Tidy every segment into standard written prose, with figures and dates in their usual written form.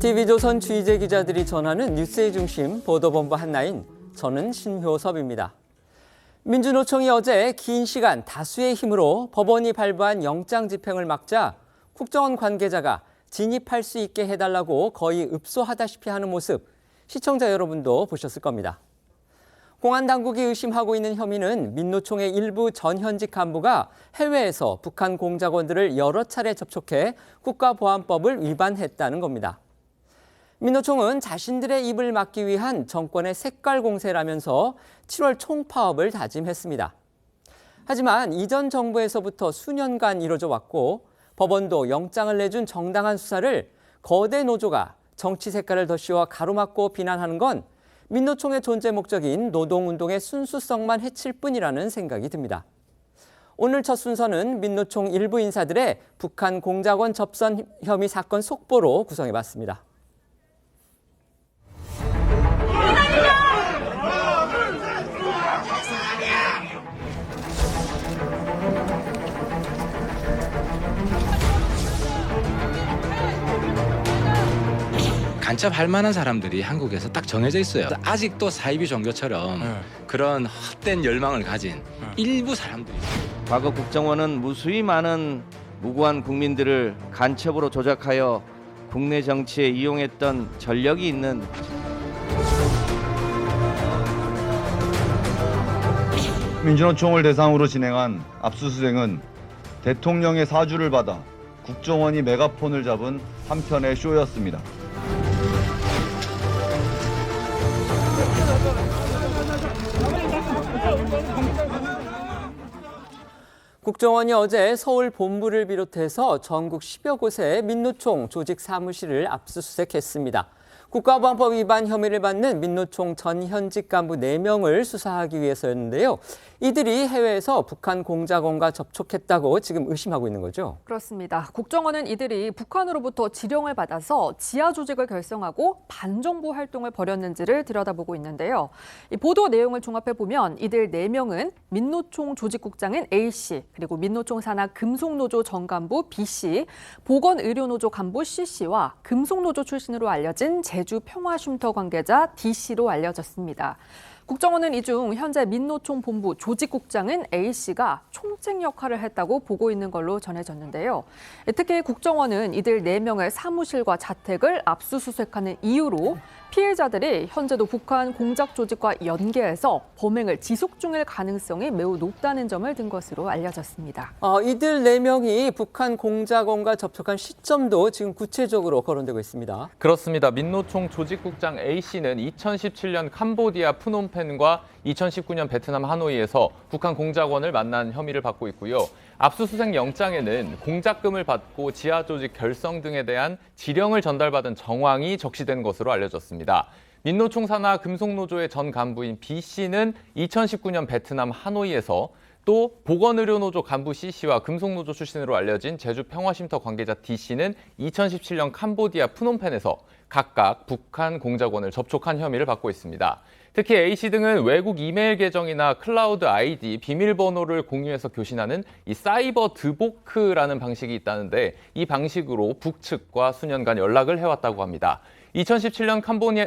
TV조선 취재 기자들이 전하는 뉴스의 중심 보도본부 한나인, 저는 신효섭입니다. 민주노총이 어제 긴 시간 다수의 힘으로 법원이 발부한 영장 집행을 막자 국정원 관계자가 진입할 수 있게 해달라고 거의 읍소하다시피 하는 모습, 시청자 여러분도 보셨을 겁니다. 공안 당국이 의심하고 있는 혐의는 민노총의 일부 전현직 간부가 해외에서 북한 공작원들을 여러 차례 접촉해 국가보안법을 위반했다는 겁니다. 민노총은 자신들의 입을 막기 위한 정권의 색깔 공세라면서 7월 총파업을 다짐했습니다. 하지만 이전 정부에서부터 수년간 이뤄져 왔고 법원도 영장을 내준 정당한 수사를 거대 노조가 정치 색깔을 덧씌워 가로막고 비난하는 건 민노총의 존재 목적인 노동운동의 순수성만 해칠 뿐이라는 생각이 듭니다. 오늘 첫 순서는 민노총 일부 인사들의 북한 공작원 접선 혐의 사건 속보로 구성해봤습니다. 간첩할 만한 사람들이 한국에서 딱 정해져 있어요. 아직도 사이비 종교처럼 그런 헛된 열망을 가진 일부 사람들이. 과거 국정원은 무수히 많은 무고한 국민들을 간첩으로 조작하여 국내 정치에 이용했던 전력이 있는. 민주노총을 대상으로 진행한 압수수색은 대통령의 사주를 받아 국정원이 메가폰을 잡은 한편의 쇼였습니다. 국정원이 어제 서울 본부를 비롯해서 전국 10여 곳의 민노총 조직 사무실을 압수수색했습니다. 국가보안법 위반 혐의를 받는 민노총 전현직 간부 4명을 수사하기 위해서였는데요. 이들이 해외에서 북한 공작원과 접촉했다고 지금 의심하고 있는 거죠? 그렇습니다. 국정원은 이들이 북한으로부터 지령을 받아서 지하 조직을 결성하고 반정부 활동을 벌였는지를 들여다보고 있는데요. 이 보도 내용을 종합해보면 이들 4명은 민노총 조직국장인 A씨, 그리고 민노총 산하 금속노조 전간부 B씨, 보건의료노조 간부 C씨와 금속노조 출신으로 알려진 제주 평화쉼터 관계자 D씨로 알려졌습니다. 국정원은 이 중 현재 민노총 본부 조직국장인 A씨가 총책 역할을 했다고 보고 있는 걸로 전해졌는데요. 특히 국정원은 이들 4명의 사무실과 자택을 압수수색하는 이유로 피해자들이 현재도 북한 공작 조직과 연계해서 범행을 지속 중일 가능성이 매우 높다는 점을 든 것으로 알려졌습니다. 이들 4명이 북한 공작원과 접촉한 시점도 지금 구체적으로 거론되고 있습니다. 그렇습니다. 민노총 조직국장 A씨는 2017년 캄보디아 프놈펜과 2019년 베트남 하노이에서 북한 공작원을 만난 혐의를 받고 있고요. 압수수색 영장에는 공작금을 받고 지하 조직 결성 등에 대한 지령을 전달받은 정황이 적시된 것으로 알려졌습니다. 민노총 산하 금속노조의 전 간부인 B씨는 2019년 베트남 하노이에서, 또 보건의료노조 간부 C씨와 금속노조 출신으로 알려진 제주 평화쉼터 관계자 D씨는 2017년 캄보디아 프놈펜에서 각각 북한 공작원을 접촉한 혐의를 받고 있습니다. 특히 A씨 등은 외국 이메일 계정이나 클라우드 아이디, 비밀번호를 공유해서 교신하는 이 사이버 드보크라는 방식이 있다는데, 이 방식으로 북측과 수년간 연락을 해왔다고 합니다. 2017년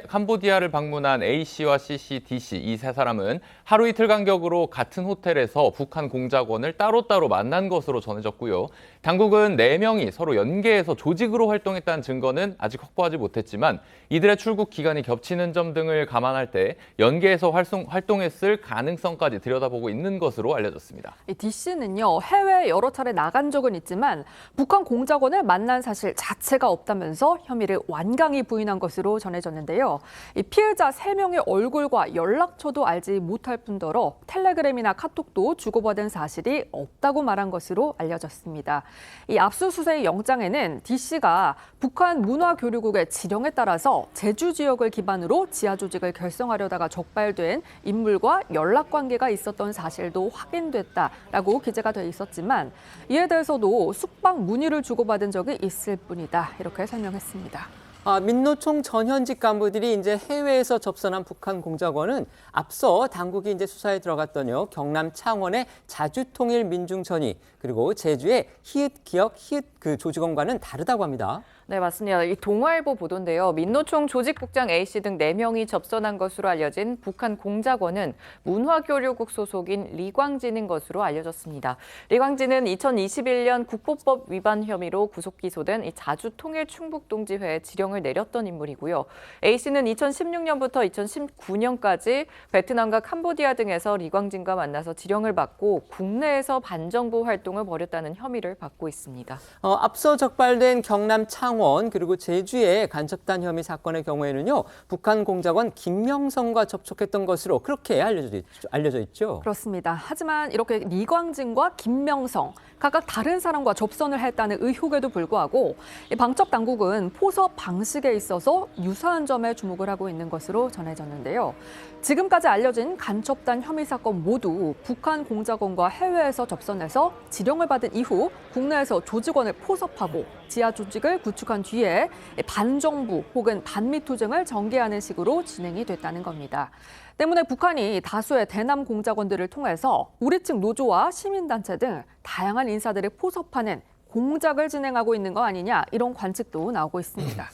캄보디아를 방문한 A씨와 C씨, D씨 이 세 사람은 하루 이틀 간격으로 같은 호텔에서 북한 공작원을 따로따로 만난 것으로 전해졌고요. 당국은 4명이 서로 연계해서 조직으로 활동했다는 증거는 아직 확보하지 못했지만 이들의 출국 기간이 겹치는 점 등을 감안할 때 연계해서 활동했을 가능성까지 들여다보고 있는 것으로 알려졌습니다. D씨는요, 해외에 여러 차례 나간 적은 있지만 북한 공작원을 만난 사실 자체가 없다면서 혐의를 완강히 부인한 것으로 전해졌는데요. 이 피해자 3명의 얼굴과 연락처도 알지 못할 뿐더러 텔레그램이나 카톡도 주고받은 사실이 없다고 말한 것으로 알려졌습니다. 이 압수수색 영장에는 D씨가 북한 문화교류국의 지령에 따라서 제주 지역을 기반으로 지하 조직을 결성하려다가 적발된 인물과 연락관계가 있었던 사실도 확인됐다라고 기재가 돼 있었지만 이에 대해서도 숙박 문의를 주고받은 적이 있을 뿐이다, 이렇게 설명했습니다. 민노총 전현직 간부들이 이제 해외에서 접선한 북한 공작원은 앞서 당국이 이제 수사에 들어갔더니요, 경남 창원의 자주통일민중전이, 그리고 제주의 히읗기억 히읗 그 조직원과는 다르다고 합니다. 네, 맞습니다. 이 동아일보 보도인데요. 민노총 조직국장 A씨 등 4명이 접선한 것으로 알려진 북한 공작원은 문화교류국 소속인 리광진인 것으로 알려졌습니다. 리광진은 2021년 국보법 위반 혐의로 구속 기소된 이 자주통일 충북동지회에 지령을 내렸던 인물이고요. A씨는 2016년부터 2019년까지 베트남과 캄보디아 등에서 리광진과 만나서 지령을 받고 국내에서 반정부 활동을 벌였다는 혐의를 받고 있습니다. 앞서 적발된 경남 창원 그리고 제주의 간첩단 혐의 사건의 경우에는요. 북한 공작원 김명성과 접촉했던 것으로 그렇게 알려져 있죠. 그렇습니다. 하지만 이렇게 리광진과 김명성 각각 다른 사람과 접선을 했다는 의혹에도 불구하고 방첩 당국은 포섭 방식에 있어서 유사한 점에 주목을 하고 있는 것으로 전해졌는데요. 지금까지 알려진 간첩단 혐의 사건 모두 북한 공작원과 해외에서 접선해서 지령을 받은 이후 국내에서 조직원을 포섭하고 지하 조직을 구축한 뒤에 반정부 혹은 반미투쟁을 전개하는 식으로 진행이 됐다는 겁니다. 때문에 북한이 다수의 대남 공작원들을 통해서 우리 측 노조와 시민단체 등 다양한 인사들을 포섭하는 공작을 진행하고 있는 거 아니냐 이런 관측도 나오고 있습니다.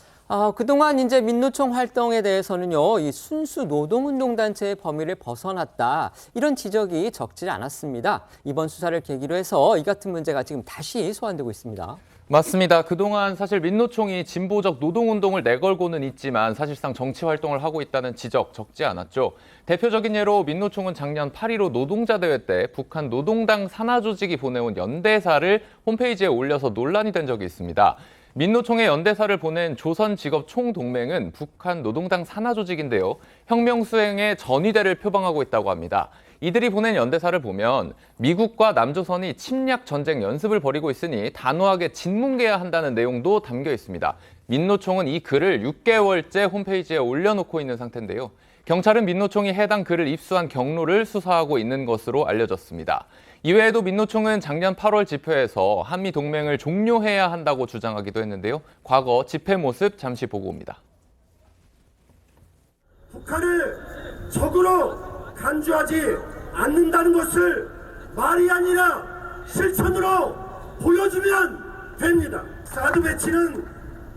그동안 이제 민노총 활동에 대해서는요, 이 순수 노동운동단체의 범위를 벗어났다. 이런 지적이 적지 않았습니다. 이번 수사를 계기로 해서 이 같은 문제가 지금 다시 소환되고 있습니다. 맞습니다. 그동안 사실 민노총이 진보적 노동운동을 내걸고는 있지만 사실상 정치 활동을 하고 있다는 지적 적지 않았죠. 대표적인 예로 민노총은 작년 8.15 노동자대회 때 북한 노동당 산하조직이 보내온 연대사를 홈페이지에 올려서 논란이 된 적이 있습니다. 민노총의 연대사를 보낸 조선직업총동맹은 북한 노동당 산하조직인데요. 혁명 수행의 전위대를 표방하고 있다고 합니다. 이들이 보낸 연대사를 보면 미국과 남조선이 침략 전쟁 연습을 벌이고 있으니 단호하게 진뭉개야 한다는 내용도 담겨 있습니다. 민노총은 이 글을 6개월째 홈페이지에 올려놓고 있는 상태인데요. 경찰은 민노총이 해당 글을 입수한 경로를 수사하고 있는 것으로 알려졌습니다. 이외에도 민노총은 작년 8월 집회에서 한미 동맹을 종료해야 한다고 주장하기도 했는데요. 과거 집회 모습 잠시 보고 옵니다. 북한을 적으로 간주하지 않는다는 것을 말이 아니라 실천으로 보여주면 됩니다. 사드 배치는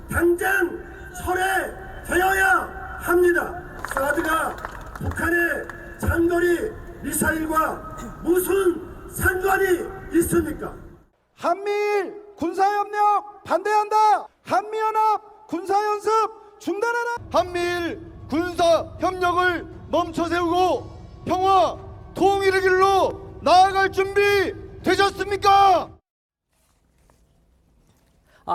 당장 철회되어야 합니다. 사드가 북한의 장거리 미사일과 무슨 상관이 있습니까? 한미일 군사협력 반대한다. 한미연합 군사연습 중단하라. 한미일 군사협력을 멈춰 세우고 평화 통일의 길로 나아갈 준비 되셨습니까?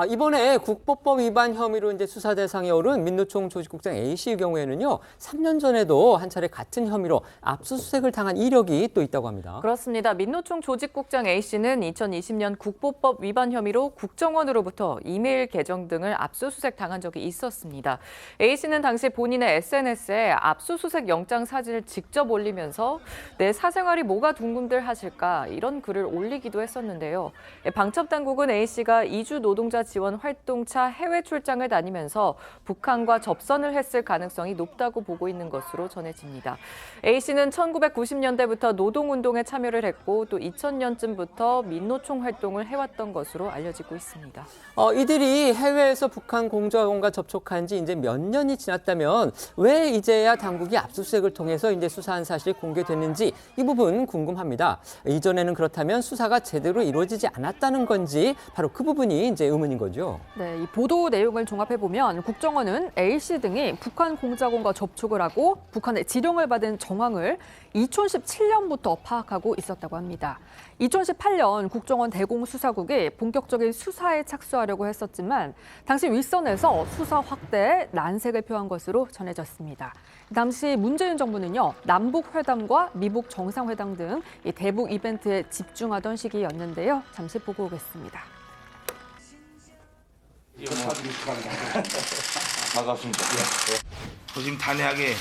이번에 국보법 위반 혐의로 이제 수사 대상에 오른 민노총 조직국장 A씨의 경우에는요, 3년 전에도 한 차례 같은 혐의로 압수수색을 당한 이력이 또 있다고 합니다. 그렇습니다. 민노총 조직국장 A씨는 2020년 국보법 위반 혐의로 국정원으로부터 이메일 계정 등을 압수수색 당한 적이 있었습니다. A씨는 당시 본인의 SNS에 압수수색 영장 사진을 직접 올리면서 내 사생활이 뭐가 궁금들 하실까 이런 글을 올리기도 했었는데요. 방첩당국은 A씨가 이주 노동자 지원 활동차 해외 출장을 다니면서 북한과 접선을 했을 가능성이 높다고 보고 있는 것으로 전해집니다. A씨는 1990년대부터 노동운동에 참여를 했고 또 2000년쯤부터 민노총 활동을 해왔던 것으로 알려지고 있습니다. 이들이 해외에서 북한 공작원과 접촉한 지 이제 몇 년이 지났다면 왜 이제야 당국이 압수수색을 통해서 이제 수사한 사실이 공개됐는지 이 부분 궁금합니다. 이전에는 그렇다면 수사가 제대로 이루어지지 않았다는 건지 바로 그 부분이 이제 의문인 거죠. 네, 이 보도 내용을 종합해 보면 국정원은 A씨 등이 북한 공작원과 접촉을 하고 북한의 지령을 받은 정황을 2017년부터 파악하고 있었다고 합니다. 2018년 국정원 대공수사국이 본격적인 수사에 착수하려고 했었지만 당시 윗선에서 수사 확대에 난색을 표한 것으로 전해졌습니다. 당시 문재인 정부는요, 남북 회담과 미북 정상회담 등 이 대북 이벤트에 집중하던 시기였는데요. 잠시 보고 오겠습니다. 반갑습니다. 조심 단호하게,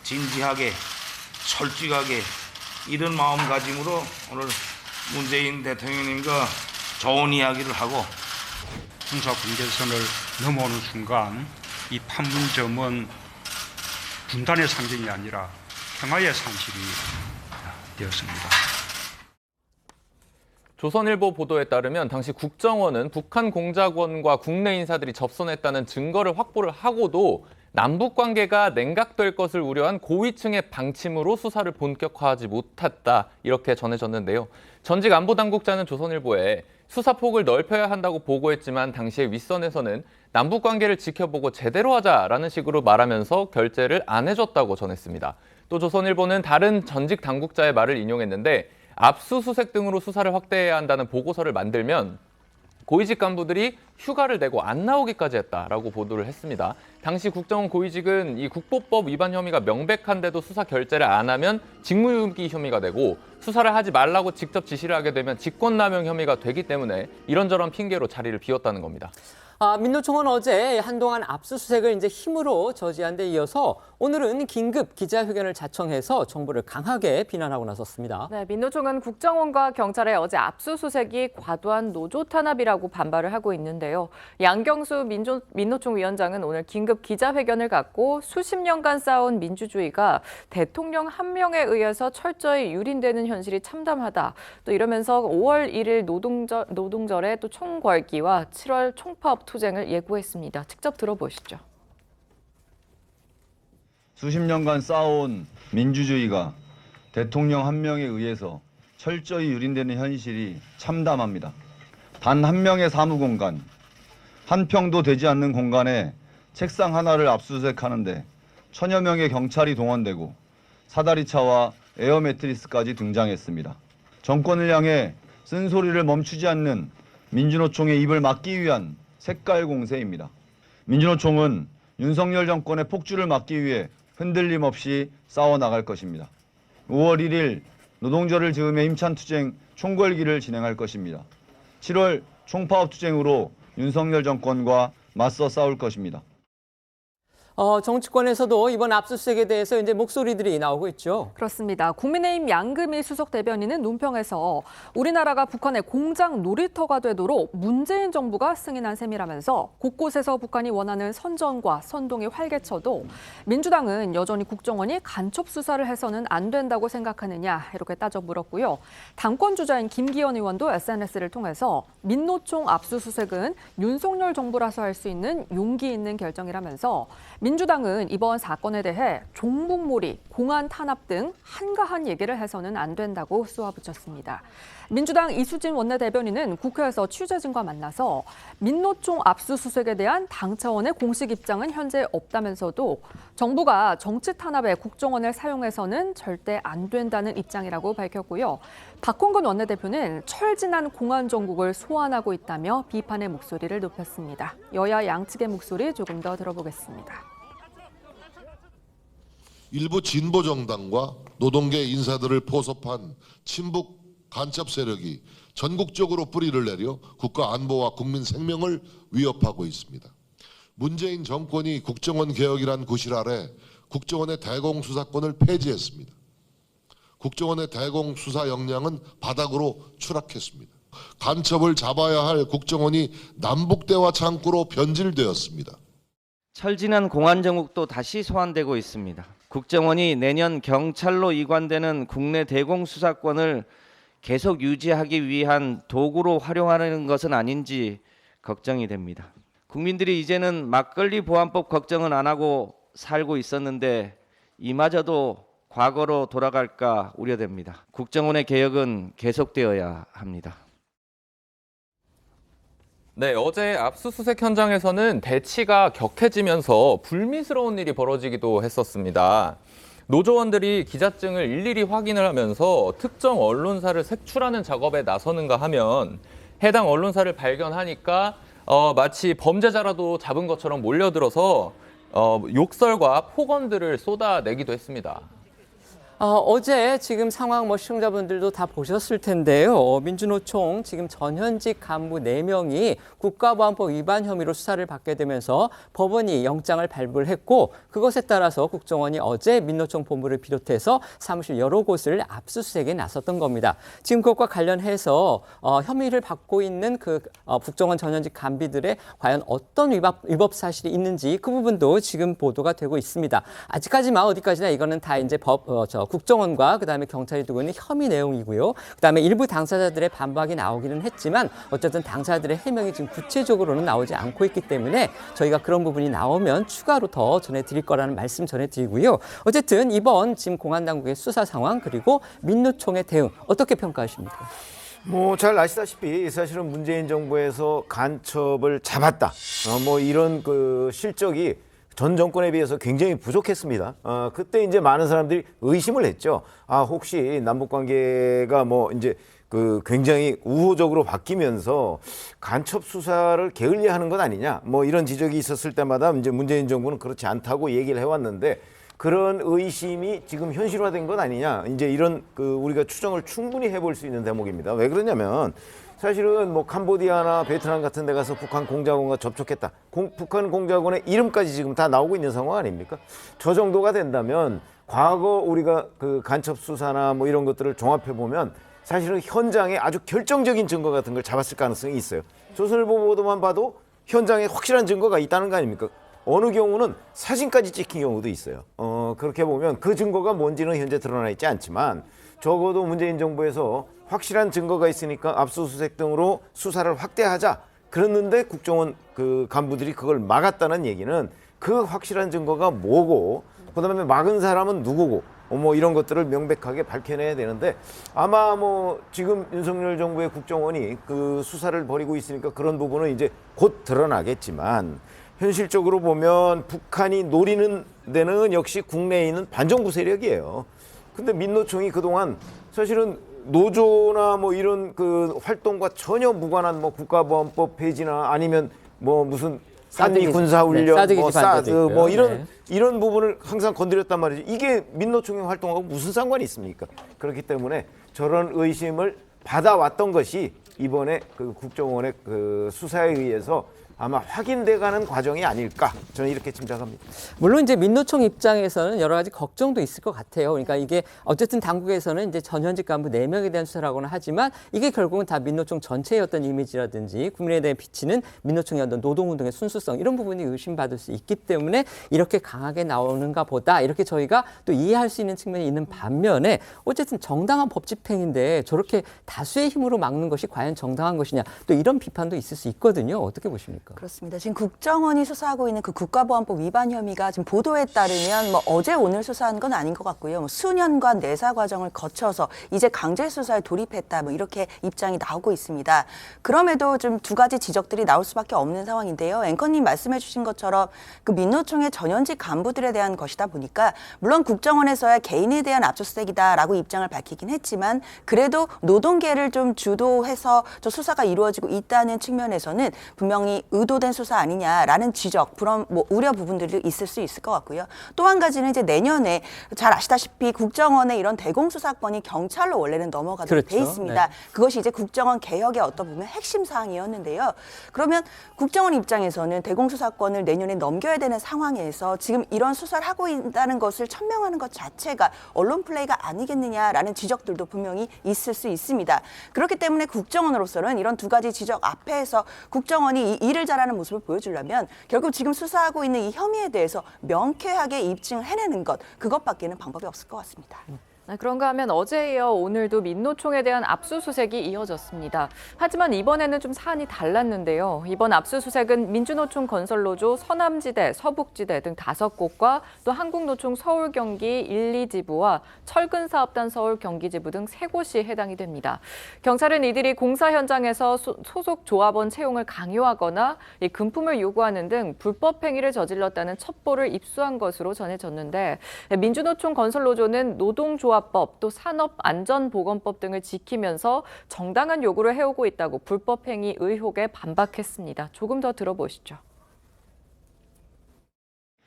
진지하게, 솔직하게 이런 마음가짐으로 오늘 문재인 대통령님과 좋은 이야기를 하고 군사 분계선을 넘어오는 순간 이 판문점은 분단의 상징이 아니라 평화의 상징이 되었습니다. 조선일보 보도에 따르면 당시 국정원은 북한 공작원과 국내 인사들이 접선했다는 증거를 확보를 하고도 남북 관계가 냉각될 것을 우려한 고위층의 방침으로 수사를 본격화하지 못했다, 이렇게 전해졌는데요. 전직 안보당국자는 조선일보에 수사폭을 넓혀야 한다고 보고했지만 당시에 윗선에서는 남북 관계를 지켜보고 제대로 하자라는 식으로 말하면서 결재를 안 해줬다고 전했습니다. 또 조선일보는 다른 전직 당국자의 말을 인용했는데 압수수색 등으로 수사를 확대해야 한다는 보고서를 만들면 고위직 간부들이 휴가를 내고 안 나오기까지 했다라고 보도를 했습니다. 당시 국정원 고위직은 이 국보법 위반 혐의가 명백한데도 수사 결재를 안 하면 직무유기 혐의가 되고 수사를 하지 말라고 직접 지시를 하게 되면 직권남용 혐의가 되기 때문에 이런저런 핑계로 자리를 비웠다는 겁니다. 민노총은 어제 한동안 압수수색을 이제 힘으로 저지한 데 이어서 오늘은 긴급 기자회견을 자청해서 정부를 강하게 비난하고 나섰습니다. 네, 민노총은 국정원과 경찰의 어제 압수수색이 과도한 노조 탄압이라고 반발을 하고 있는데요. 양경수 민노총 위원장은 오늘 긴급 기자회견을 갖고 수십 년간 쌓아온 민주주의가 대통령 한 명에 의해서 철저히 유린되는 현실이 참담하다. 또 이러면서 5월 1일 노동절에 또 총궐기와 7월 총파업 투쟁을 예고했습니다. 직접 들어보시죠. 수십 년간 쌓아온 민주주의가 대통령 한 명에 의해서 철저히 유린되는 현실이 참담합니다. 단 한 명의 사무공간, 한 평도 되지 않는 공간에 책상 하나를 압수수색하는데 천여 명의 경찰이 동원되고 사다리차와 에어 매트리스까지 등장했습니다. 정권을 향해 쓴소리를 멈추지 않는 민주노총의 입을 막기 위한 색깔 공세입니다. 민주노총은 윤석열 정권의 폭주를 막기 위해 흔들림 없이 싸워나갈 것입니다. 5월 1일 노동절을 즈음해 힘찬 투쟁 총궐기를 진행할 것입니다. 7월 총파업 투쟁으로 윤석열 정권과 맞서 싸울 것입니다. 정치권에서도 이번 압수수색에 대해서 이제 목소리들이 나오고 있죠. 그렇습니다. 국민의힘 양금희 수석 대변인은 논평에서 우리나라가 북한의 공작 놀이터가 되도록 문재인 정부가 승인한 셈이라면서 곳곳에서 북한이 원하는 선전과 선동이 활개쳐도 민주당은 여전히 국정원이 간첩 수사를 해서는 안 된다고 생각하느냐 이렇게 따져 물었고요. 당권 주자인 김기현 의원도 SNS를 통해서 민노총 압수수색은 윤석열 정부라서 할 수 있는 용기 있는 결정이라면서 민주당은 이번 사건에 대해 종북몰이, 공안 탄압 등 한가한 얘기를 해서는 안 된다고 쏘아붙였습니다. 민주당 이수진 원내대변인은 국회에서 취재진과 만나서 민노총 압수수색에 대한 당 차원의 공식 입장은 현재 없다면서도 정부가 정치 탄압에 국정원을 사용해서는 절대 안 된다는 입장이라고 밝혔고요. 박홍근 원내대표는 철진한 공안 정국을 소환하고 있다며 비판의 목소리를 높였습니다. 여야 양측의 목소리 조금 더 들어보겠습니다. 일부 진보 정당과 노동계 인사들을 포섭한 친북 간첩 세력이 전국적으로 뿌리를 내려 국가 안보와 국민 생명을 위협하고 있습니다. 문재인 정권이 국정원 개혁이란 구실 아래 국정원의 대공수사권을 폐지했습니다. 국정원의 대공수사 역량은 바닥으로 추락했습니다. 간첩을 잡아야 할 국정원이 남북대화 창구로 변질되었습니다. 철진한 공안 정국도 다시 소환되고 있습니다. 국정원이 내년 경찰로 이관되는 국내 대공수사권을 계속 유지하기 위한 도구로 활용하는 것은 아닌지 걱정이 됩니다. 국민들이 이제는 막걸리 보안법 걱정은 안 하고 살고 있었는데 이마저도 과거로 돌아갈까 우려됩니다. 국정원의 개혁은 계속되어야 합니다. 네, 어제 압수수색 현장에서는 대치가 격해지면서 불미스러운 일이 벌어지기도 했었습니다. 노조원들이 기자증을 일일이 확인을 하면서 특정 언론사를 색출하는 작업에 나서는가 하면 해당 언론사를 발견하니까 마치 범죄자라도 잡은 것처럼 몰려들어서 욕설과 폭언들을 쏟아내기도 했습니다. 어제 지금 상황 시청자분들도 다 보셨을 텐데요. 민주노총 지금 전현직 간부 4명이 국가보안법 위반 혐의로 수사를 받게 되면서 법원이 영장을 발부를 했고 그것에 따라서 국정원이 어제 민노총 본부를 비롯해서 사무실 여러 곳을 압수수색에 나섰던 겁니다. 지금 그것과 관련해서 혐의를 받고 있는 그 국정원 전현직 간비들의 과연 어떤 위법 사실이 있는지 그 부분도 지금 보도가 되고 있습니다. 아직까지만 어디까지나 이거는 다 이제 국정원과 그다음에 경찰이 두고 있는 혐의 내용이고요. 그다음에 일부 당사자들의 반박이 나오기는 했지만 어쨌든 당사자들의 해명이 지금 구체적으로는 나오지 않고 있기 때문에 저희가 그런 부분이 나오면 추가로 더 전해드릴 거라는 말씀 전해드리고요. 어쨌든 이번 지금 공안당국의 수사 상황 그리고 민노총의 대응 어떻게 평가하십니까? 뭐 잘 아시다시피 사실은 문재인 정부에서 간첩을 잡았다. 뭐 이런 그 실적이 전 정권에 비해서 굉장히 부족했습니다. 그때 이제 많은 사람들이 의심을 했죠. 혹시 남북 관계가 뭐 이제 그 굉장히 우호적으로 바뀌면서 간첩 수사를 게을리하는 것 아니냐. 뭐 이런 지적이 있었을 때마다 이제 문재인 정부는 그렇지 않다고 얘기를 해왔는데 그런 의심이 지금 현실화된 것 아니냐. 이제 이런 그 우리가 추정을 충분히 해볼 수 있는 대목입니다. 왜 그러냐면 사실은 뭐 캄보디아나 베트남 같은 데 가서 북한 공작원과 접촉했다. 북한 공작원의 이름까지 지금 다 나오고 있는 상황 아닙니까? 저 정도가 된다면 과거 우리가 그 간첩 수사나 뭐 이런 것들을 종합해 보면 사실은 현장에 아주 결정적인 증거 같은 걸 잡았을 가능성이 있어요. 조선일보 보도만 봐도 현장에 확실한 증거가 있다는 거 아닙니까? 어느 경우는 사진까지 찍힌 경우도 있어요. 그렇게 보면 그 증거가 뭔지는 현재 드러나 있지 않지만 적어도 문재인 정부에서 확실한 증거가 있으니까 압수수색 등으로 수사를 확대하자 그랬는데 국정원 그 간부들이 그걸 막았다는 얘기는 그 확실한 증거가 뭐고 그다음에 막은 사람은 누구고 뭐 이런 것들을 명백하게 밝혀내야 되는데 아마 뭐 지금 윤석열 정부의 국정원이 그 수사를 벌이고 있으니까 그런 부분은 이제 곧 드러나겠지만 현실적으로 보면 북한이 노리는 데는 역시 국내에 있는 반정부 세력이에요. 근데 민노총이 그동안 사실은 노조나 뭐 이런 그 활동과 전혀 무관한 뭐 국가보안법 폐지나 아니면 뭐 무슨 한미 군사훈련, 뭐 사드 뭐 이런 부분을 항상 건드렸단 말이죠. 이게 민노총의 활동하고 무슨 상관이 있습니까? 그렇기 때문에 저런 의심을 받아왔던 것이 이번에 그 국정원의 그 수사에 의해서 아마 확인돼가는 과정이 아닐까 저는 이렇게 짐작합니다. 물론 이제 민노총 입장에서는 여러 가지 걱정도 있을 것 같아요. 그러니까 이게 어쨌든 당국에서는 이제 전현직 간부 4명에 대한 수사라고는 하지만 이게 결국은 다 민노총 전체의 어떤 이미지라든지 국민에 대해 비치는 민노총의 어떤 노동운동의 순수성 이런 부분이 의심받을 수 있기 때문에 이렇게 강하게 나오는가 보다 이렇게 저희가 또 이해할 수 있는 측면이 있는 반면에 어쨌든 정당한 법 집행인데 저렇게 다수의 힘으로 막는 것이 과연 정당한 것이냐 또 이런 비판도 있을 수 있거든요. 어떻게 보십니까? 그렇습니다. 지금 국정원이 수사하고 있는 그 국가보안법 위반 혐의가 지금 보도에 따르면 뭐 어제 오늘 수사한 건 아닌 것 같고요. 뭐 수년간 내사 과정을 거쳐서 이제 강제 수사에 돌입했다. 뭐 이렇게 입장이 나오고 있습니다. 그럼에도 좀 두 가지 지적들이 나올 수밖에 없는 상황인데요. 앵커님 말씀해주신 것처럼 그 민노총의 전현직 간부들에 대한 것이다 보니까 물론 국정원에서야 개인에 대한 압수수색이다라고 입장을 밝히긴 했지만 그래도 노동계를 좀 주도해서 저 수사가 이루어지고 있다는 측면에서는 분명히 의도된 수사 아니냐라는 지적, 그런 뭐 우려 부분들이 있을 수 있을 것 같고요. 또 한 가지는 이제 내년에 잘 아시다시피 국정원의 이런 대공수사권이 경찰로 원래는 넘어가도록 돼 있습니다. 네. 그것이 이제 국정원 개혁의 어떤 보면 핵심 사항이었는데요. 그러면 국정원 입장에서는 대공수사권을 내년에 넘겨야 되는 상황에서 지금 이런 수사를 하고 있다는 것을 천명하는 것 자체가 언론 플레이가 아니겠느냐라는 지적들도 분명히 있을 수 있습니다. 그렇기 때문에 국정원으로서는 이런 두 가지 지적 앞에서 국정원이 이 일을 잘하는 모습을 보여주려면 결국 지금 수사하고 있는 이 혐의에 대해서 명쾌하게 입증을 해내는 것, 그것밖에는 방법이 없을 것 같습니다. 그런가 하면 어제에 이어 오늘도 민노총에 대한 압수수색이 이어졌습니다. 하지만 이번에는 좀 사안이 달랐는데요. 이번 압수수색은 민주노총 건설노조 서남지대, 서북지대 등 5곳과 또 한국노총 서울 경기 1, 2지부와 철근사업단 서울 경기지부 등 3곳이 해당이 됩니다. 경찰은 이들이 공사 현장에서 소속 조합원 채용을 강요하거나 금품을 요구하는 등 불법 행위를 저질렀다는 첩보를 입수한 것으로 전해졌는데 민주노총 건설노조는 노동조합법 또 산업안전보건법 등을 지키면서 정당한 요구를 해오고 있다고 불법 행위 의혹에 반박했습니다. 조금 더 들어보시죠.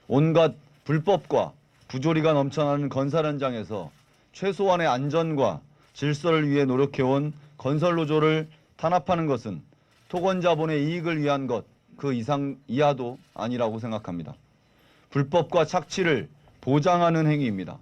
온갖 불법과 부조리가 넘쳐나는 건설 현장에서 최소한의 안전과 질서를 위해 노력해온 건설노조를 탄압하는 것은 토건자본의 이익을 위한 것 그 이상 이하도 아니라고 생각합니다. 불법과 착취를 보장하는 행위입니다.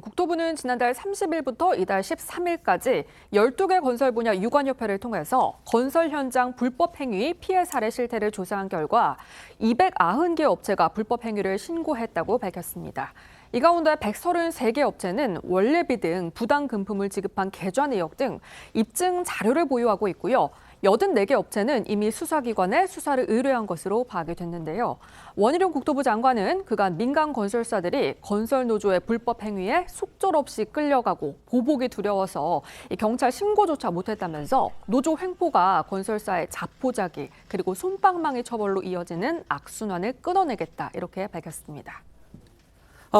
국토부는 지난달 30일부터 이달 13일까지 12개 건설 분야 유관협회를 통해서 건설 현장 불법 행위 피해 사례 실태를 조사한 결과 290개 업체가 불법 행위를 신고했다고 밝혔습니다. 이 가운데 133개 업체는 원래비 등 부당 금품을 지급한 계좌 내역 등 입증 자료를 보유하고 있고요. 84개 업체는 이미 수사기관에 수사를 의뢰한 것으로 파악이 됐는데요. 원희룡 국토부 장관은 그간 민간 건설사들이 건설노조의 불법 행위에 속절없이 끌려가고 보복이 두려워서 경찰 신고조차 못했다면서 노조 횡포가 건설사의 자포자기 그리고 솜방망이 처벌로 이어지는 악순환을 끊어내겠다 이렇게 밝혔습니다.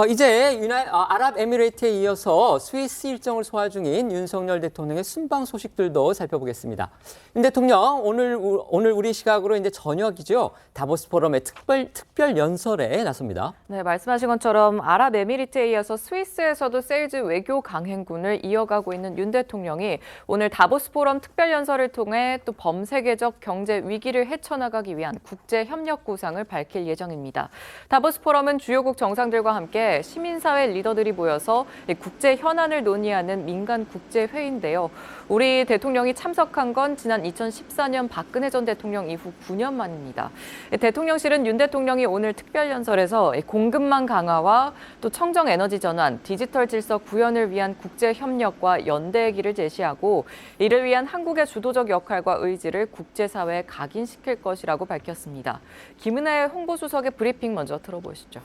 이제 아랍에미레이트에 이어서 스위스 일정을 소화 중인 윤석열 대통령의 순방 소식들도 살펴보겠습니다. 윤 대통령 오늘 우리 시각으로 이제 저녁이죠. 다보스 포럼의 특별 연설에 나섭니다. 네, 말씀하신 것처럼 아랍에미리트에 이어서 스위스에서도 세일즈 외교 강행군을 이어가고 있는 윤 대통령이 오늘 다보스 포럼 특별 연설을 통해 또 범세계적 경제 위기를 헤쳐나가기 위한 국제 협력 구상을 밝힐 예정입니다. 다보스 포럼은 주요국 정상들과 함께 시민사회 리더들이 모여서 국제 현안을 논의하는 민간 국제회의인데요. 우리 대통령이 참석한 건 지난 2014년 박근혜 전 대통령 이후 9년 만입니다. 대통령실은 윤 대통령이 오늘 특별 연설에서 공급망 강화와 또 청정 에너지 전환, 디지털 질서 구현을 위한 국제 협력과 연대의 길을 제시하고 이를 위한 한국의 주도적 역할과 의지를 국제사회에 각인시킬 것이라고 밝혔습니다. 김은혜 홍보수석의 브리핑 먼저 들어보시죠.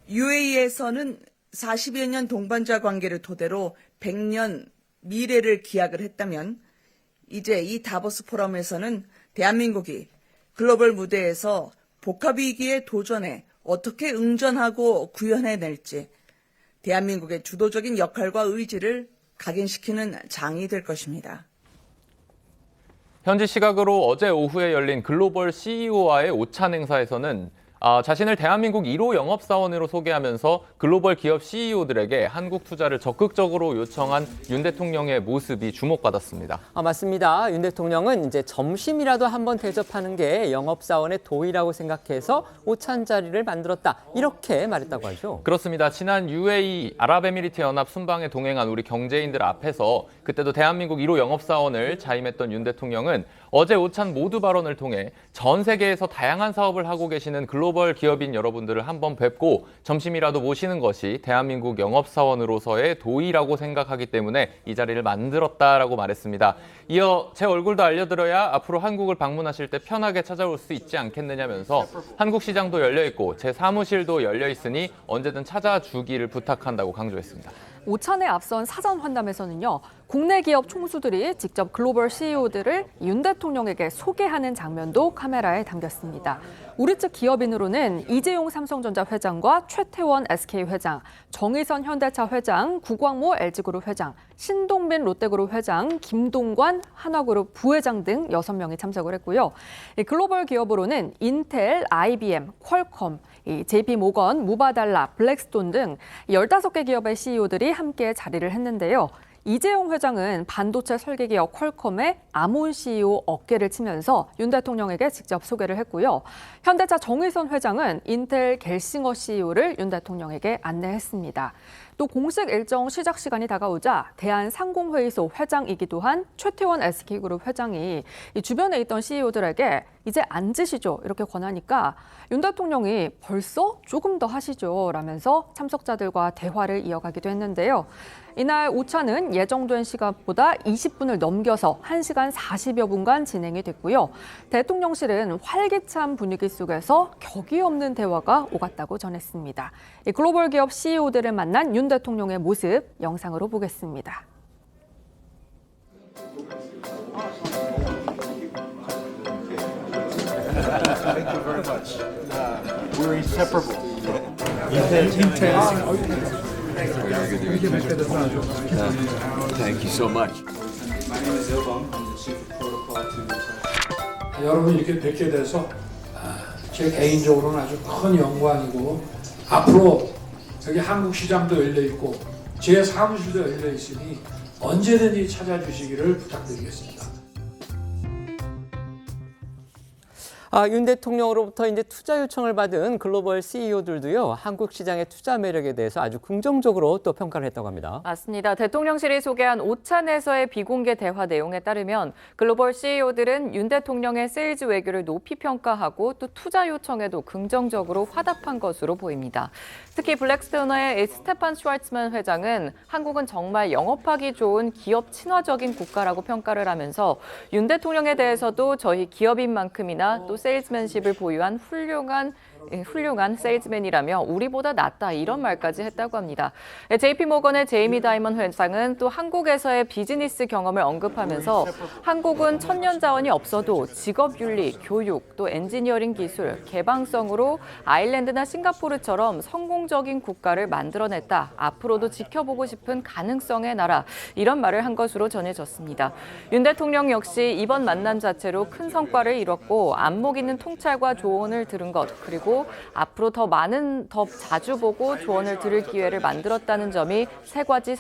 UAE에서는 40여 년 동반자 관계를 토대로 100년 미래를 기약을 했다면 이제 이 다보스 포럼에서는 대한민국이 글로벌 무대에서 복합위기의 도전에 어떻게 응전하고 구현해낼지 대한민국의 주도적인 역할과 의지를 각인시키는 장이 될 것입니다. 현지 시각으로 어제 오후에 열린 글로벌 CEO와의 오찬 행사에서는 자신을 대한민국 1호 영업사원으로 소개하면서 글로벌 기업 CEO들에게 한국 투자를 적극적으로 요청한 윤 대통령의 모습이 주목받았습니다. 맞습니다. 윤 대통령은 이제 점심이라도 한번 대접하는 게 영업사원의 도의라고 생각해서 오찬 자리를 만들었다. 이렇게 말했다고 하죠. 그렇습니다. 지난 UAE 아랍에미리트 연합 순방에 동행한 우리 경제인들 앞에서 그때도 대한민국 1호 영업사원을 자임했던 윤 대통령은 어제 오찬 모두 발언을 통해 전 세계에서 다양한 사업을 하고 계시는 글로벌 기업인 여러분들을 한번 뵙고 점심이라도 모시는 것이 대한민국 영업사원으로서의 도의라고 생각하기 때문에 이 자리를 만들었다라고 말했습니다. 이어 제 얼굴도 알려드려야 앞으로 한국을 방문하실 때 편하게 찾아올 수 있지 않겠느냐면서 한국 시장도 열려있고 제 사무실도 열려있으니 언제든 찾아주기를 부탁한다고 강조했습니다. 오찬에 앞선 사전 환담에서는요. 국내 기업 총수들이 직접 글로벌 CEO들을 윤 대통령에게 소개하는 장면도 카메라에 담겼습니다. 우리 측 기업인으로는 이재용 삼성전자 회장과 최태원 SK 회장, 정의선 현대차 회장, 구광모 LG그룹 회장, 신동빈 롯데그룹 회장, 김동관 한화그룹 부회장 등 6명이 참석을 했고요. 글로벌 기업으로는 인텔, IBM, 퀄컴, JP모건, 무바달라, 블랙스톤 등 15개 기업의 CEO들이 함께 자리를 했는데요. 이재용 회장은 반도체 설계기업 퀄컴의 아몬 CEO 어깨를 치면서 윤 대통령에게 직접 소개를 했고요. 현대차 정의선 회장은 인텔 겔싱어 CEO를 윤 대통령에게 안내했습니다. 또 공식 일정 시작 시간이 다가오자 대한상공회의소 회장이기도 한 최태원 SK그룹 회장이 이 주변에 있던 CEO들에게 이제 앉으시죠 이렇게 권하니까 윤 대통령이 벌써 조금 더 하시죠 라면서 참석자들과 대화를 이어가기도 했는데요. 이날 오찬은 예정된 시간보다 20분을 넘겨서 1시간 40여 분간 진행이 됐고요. 대통령실은 활기찬 분위기 속에서 격이 없는 대화가 오갔다고 전했습니다. 글로벌 기업 CEO들을 만난 윤 대통령의 모습 영상으로 보겠습니다. Thank you very much. We're inseparable. Thank you so much. 여러분 이렇게 뵙게 돼서 제 개인적으로는 아주 큰 영광이고 앞으로 여기 한국 시장도 열려 있고 제 사무실도 열려 있으니 언제든지 찾아주시기를 부탁드리겠습니다. 윤 대통령으로부터 이제 투자 요청을 받은 글로벌 CEO들도요, 한국 시장의 투자 매력에 대해서 아주 긍정적으로 또 평가를 했다고 합니다. 맞습니다. 대통령실이 소개한 오찬에서의 비공개 대화 내용에 따르면 글로벌 CEO들은 윤 대통령의 세일즈 외교를 높이 평가하고 또 투자 요청에도 긍정적으로 화답한 것으로 보입니다. 특히 블랙스톤의 스테판 슈왈츠만 회장은 한국은 정말 영업하기 좋은 기업 친화적인 국가라고 평가를 하면서 윤 대통령에 대해서도 저희 기업인 만큼이나 또 세일즈맨십을 보유한 훌륭한 세일즈맨이라며 우리보다 낫다 이런 말까지 했다고 합니다. JP모건의 제이미 다이먼 회장은 또 한국에서의 비즈니스 경험을 언급하면서 한국은 천년 자원이 없어도 직업윤리, 교육, 또 엔지니어링 기술, 개방성으로 아일랜드나 싱가포르처럼 성공적인 국가를 만들어냈다. 앞으로도 지켜보고 싶은 가능성의 나라 이런 말을 한 것으로 전해졌습니다. 윤 대통령 역시 이번 만남 자체로 큰 성과를 이뤘고 안목 있는 통찰과 조언을 들은 것 그리고 앞으로 더 자주 보고 조언을 들을 기회를 만들었다는 점이 세 가지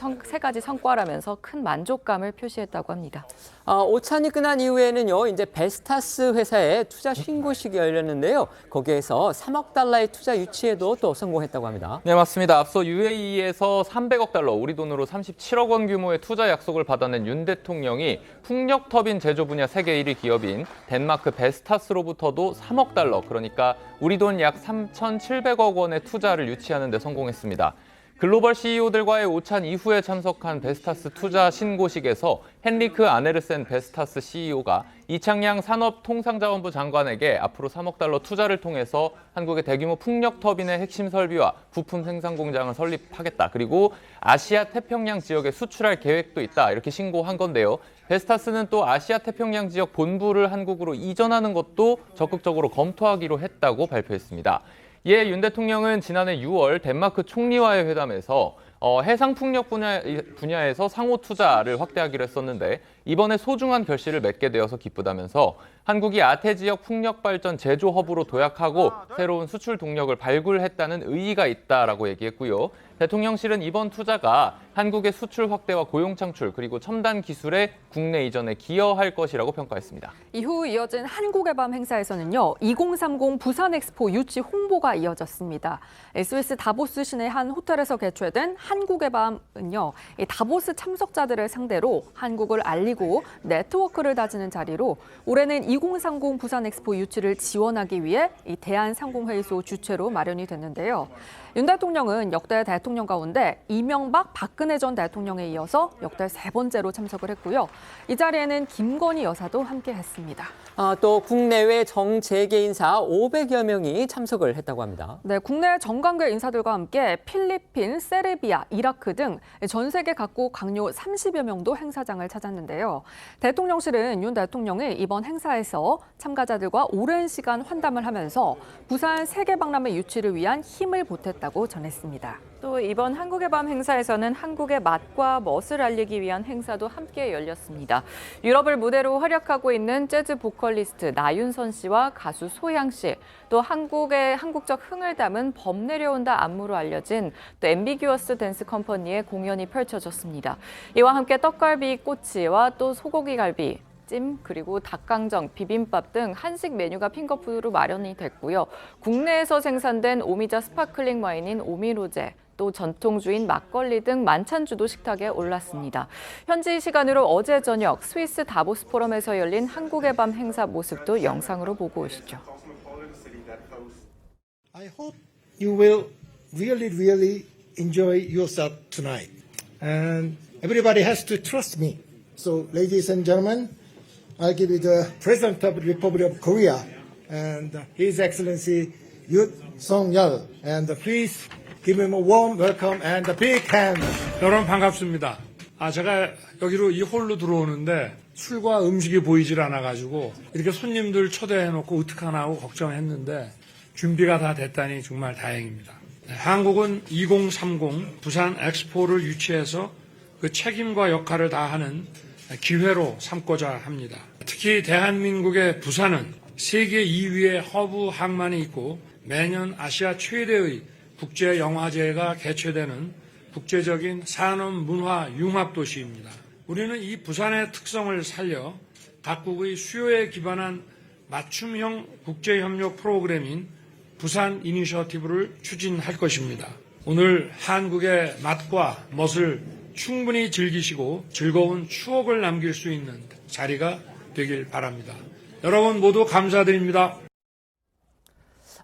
성과라면서 큰 만족감을 표시했다고 합니다. 오찬이 끝난 이후에는요, 이제 베스타스 회사의 투자 신고식이 열렸는데요. 거기에서 3억 달러의 투자 유치에도 또 성공했다고 합니다. 네, 맞습니다. 앞서 UAE에서 300억 달러, 우리 돈으로 37억 원 규모의 투자 약속을 받아낸 윤 대통령이 풍력 터빈 제조 분야 세계 1위 기업인 덴마크 베스타스로부터도 3억 달러, 그러니까 우리 돈 약 3,700억 원의 투자를 유치하는 데 성공했습니다. 글로벌 CEO들과의 오찬 이후에 참석한 베스타스 투자 신고식에서 헨리크 아네르센 베스타스 CEO가 이창양 산업통상자원부 장관에게 앞으로 3억 달러 투자를 통해서 한국의 대규모 풍력 터빈의 핵심 설비와 부품 생산 공장을 설립하겠다. 그리고 아시아 태평양 지역에 수출할 계획도 있다. 이렇게 신고한 건데요. 베스타스는 또 아시아 태평양 지역 본부를 한국으로 이전하는 것도 적극적으로 검토하기로 했다고 발표했습니다. 이에 윤 대통령은 지난해 6월 덴마크 총리와의 회담에서 해상풍력 분야에서 상호 투자를 확대하기로 했었는데 이번에 소중한 결실을 맺게 되어서 기쁘다면서 한국이 아태 지역 풍력 발전 제조 허브로 도약하고 새로운 수출 동력을 발굴했다는 의의가 있다라고 얘기했고요. 대통령실은 이번 투자가 한국의 수출 확대와 고용 창출 그리고 첨단 기술의 국내 이전에 기여할 것이라고 평가했습니다. 이후 이어진 한국의 밤 행사에서는요. 2030 부산 엑스포 유치 홍보가 이어졌습니다. 스위스 다보스 시내 한 호텔에서 개최된 한국의 밤은요. 이 다보스 참석자들을 상대로 한국을 알리고 네트워크를 다지는 자리로 올해는 2030 부산 엑스포 유치를 지원하기 위해 이 대한상공회의소 주최로 마련이 됐는데요. 윤 대통령은 역대 대통령 가운데 이명박, 박근혜 전 대통령에 이어서 역대 3번째로 참석을 했고요. 이 자리에는 김건희 여사도 함께했습니다. 또 국내외 정재계 인사 500여 명이 참석을 했다고 합니다. 네, 국내 정관계 인사들과 함께 필리핀, 세르비아, 이라크 등 전 세계 각국 강요 30여 명도 행사장을 찾았는데요. 대통령실은 윤 대통령이 이번 행사에서 참가자들과 오랜 시간 환담을 하면서 부산 세계 박람회 유치를 위한 힘을 보탰다고 전했습니다. 또 이번 한국의 밤 행사에서는 한국의 맛과 멋을 알리기 위한 행사도 함께 열렸습니다. 유럽을 무대로 활약하고 있는 재즈 보컬리스트 나윤선 씨와 가수 소양 씨, 또 한국적 흥을 담은 범 내려온다 안무로 알려진 또 앰비규어스 댄스 컴퍼니의 공연이 펼쳐졌습니다. 이와 함께 떡갈비, 꼬치와 또 소고기 갈비, 찜, 그리고 닭강정, 비빔밥 등 한식 메뉴가 핑거푸드로 마련이 됐고요. 국내에서 생산된 오미자 스파클링 와인인 오미로제, 또 전통주인 막걸리 등 만찬주도 식탁에 올랐습니다. 현지 시간으로 어제 저녁 스위스 다보스 포럼에서 열린 한국의 밤 행사 모습도 영상으로 보고 오시죠. I hope you will really enjoy yourself tonight. And everybody has to trust me. So, ladies and gentlemen, I'll give you the President of the Republic of Korea and His Excellency Yoon Song-yeol. And please give him a warm welcome and a big hand. 여러분 반갑습니다. 제가 여기로 이 홀로 들어오는데 술과 음식이 보이질 않아가지고 이렇게 손님들 초대해놓고 어떡하나 하고 걱정했는데 준비가 다 됐다니 정말 다행입니다. 한국은 2030 부산 엑스포를 유치해서 그 책임과 역할을 다하는 기회로 삼고자 합니다. 특히 대한민국의 부산은 세계 2위의 허브 항만이 있고 매년 아시아 최대의 국제영화제가 개최되는 국제적인 산업 문화 융합 도시입니다. 우리는 이 부산의 특성을 살려 각국의 수요에 기반한 맞춤형 국제협력 프로그램인 부산 이니셔티브를 추진할 것입니다. 오늘 한국의 맛과 멋을 충분히 즐기시고 즐거운 추억을 남길 수 있는 자리가 되길 바랍니다. 여러분 모두 감사드립니다.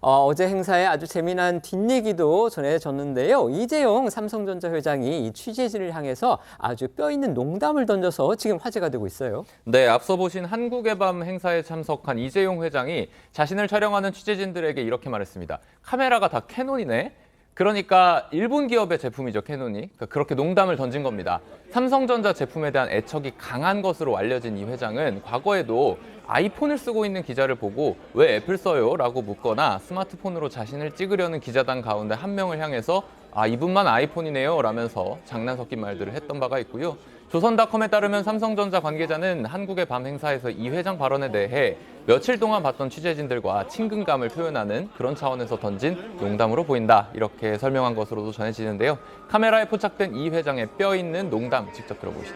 어제 행사에 아주 재미난 뒷얘기도 전해졌는데요. 이재용 삼성전자 회장이 이 취재진을 향해서 아주 뼈있는 농담을 던져서 지금 화제가 되고 있어요. 네, 앞서 보신 한국의 밤 행사에 참석한 이재용 회장이 자신을 촬영하는 취재진들에게 이렇게 말했습니다. 카메라가 다 캐논이네? 그러니까 일본 기업의 제품이죠, 캐논이. 그렇게 농담을 던진 겁니다. 삼성전자 제품에 대한 애착이 강한 것으로 알려진 이 회장은 과거에도 아이폰을 쓰고 있는 기자를 보고 왜 애플 써요? 라고 묻거나 스마트폰으로 자신을 찍으려는 기자단 가운데 한 명을 향해서 이분만 아이폰이네요 라면서 장난 섞인 말들을 했던 바가 있고요. 조선닷컴에 따르면 삼성전자 관계자는 한국의 밤 행사에서 이 회장 발언에 대해 며칠 동안 봤던 취재진들과 친근감을 표현하는 그런 차원에서 던진 농담으로 보인다, 이렇게 설명한 것으로도 전해지는데요. 카메라에 포착된 이 회장의 뼈 있는 농담 직접 들어보시죠.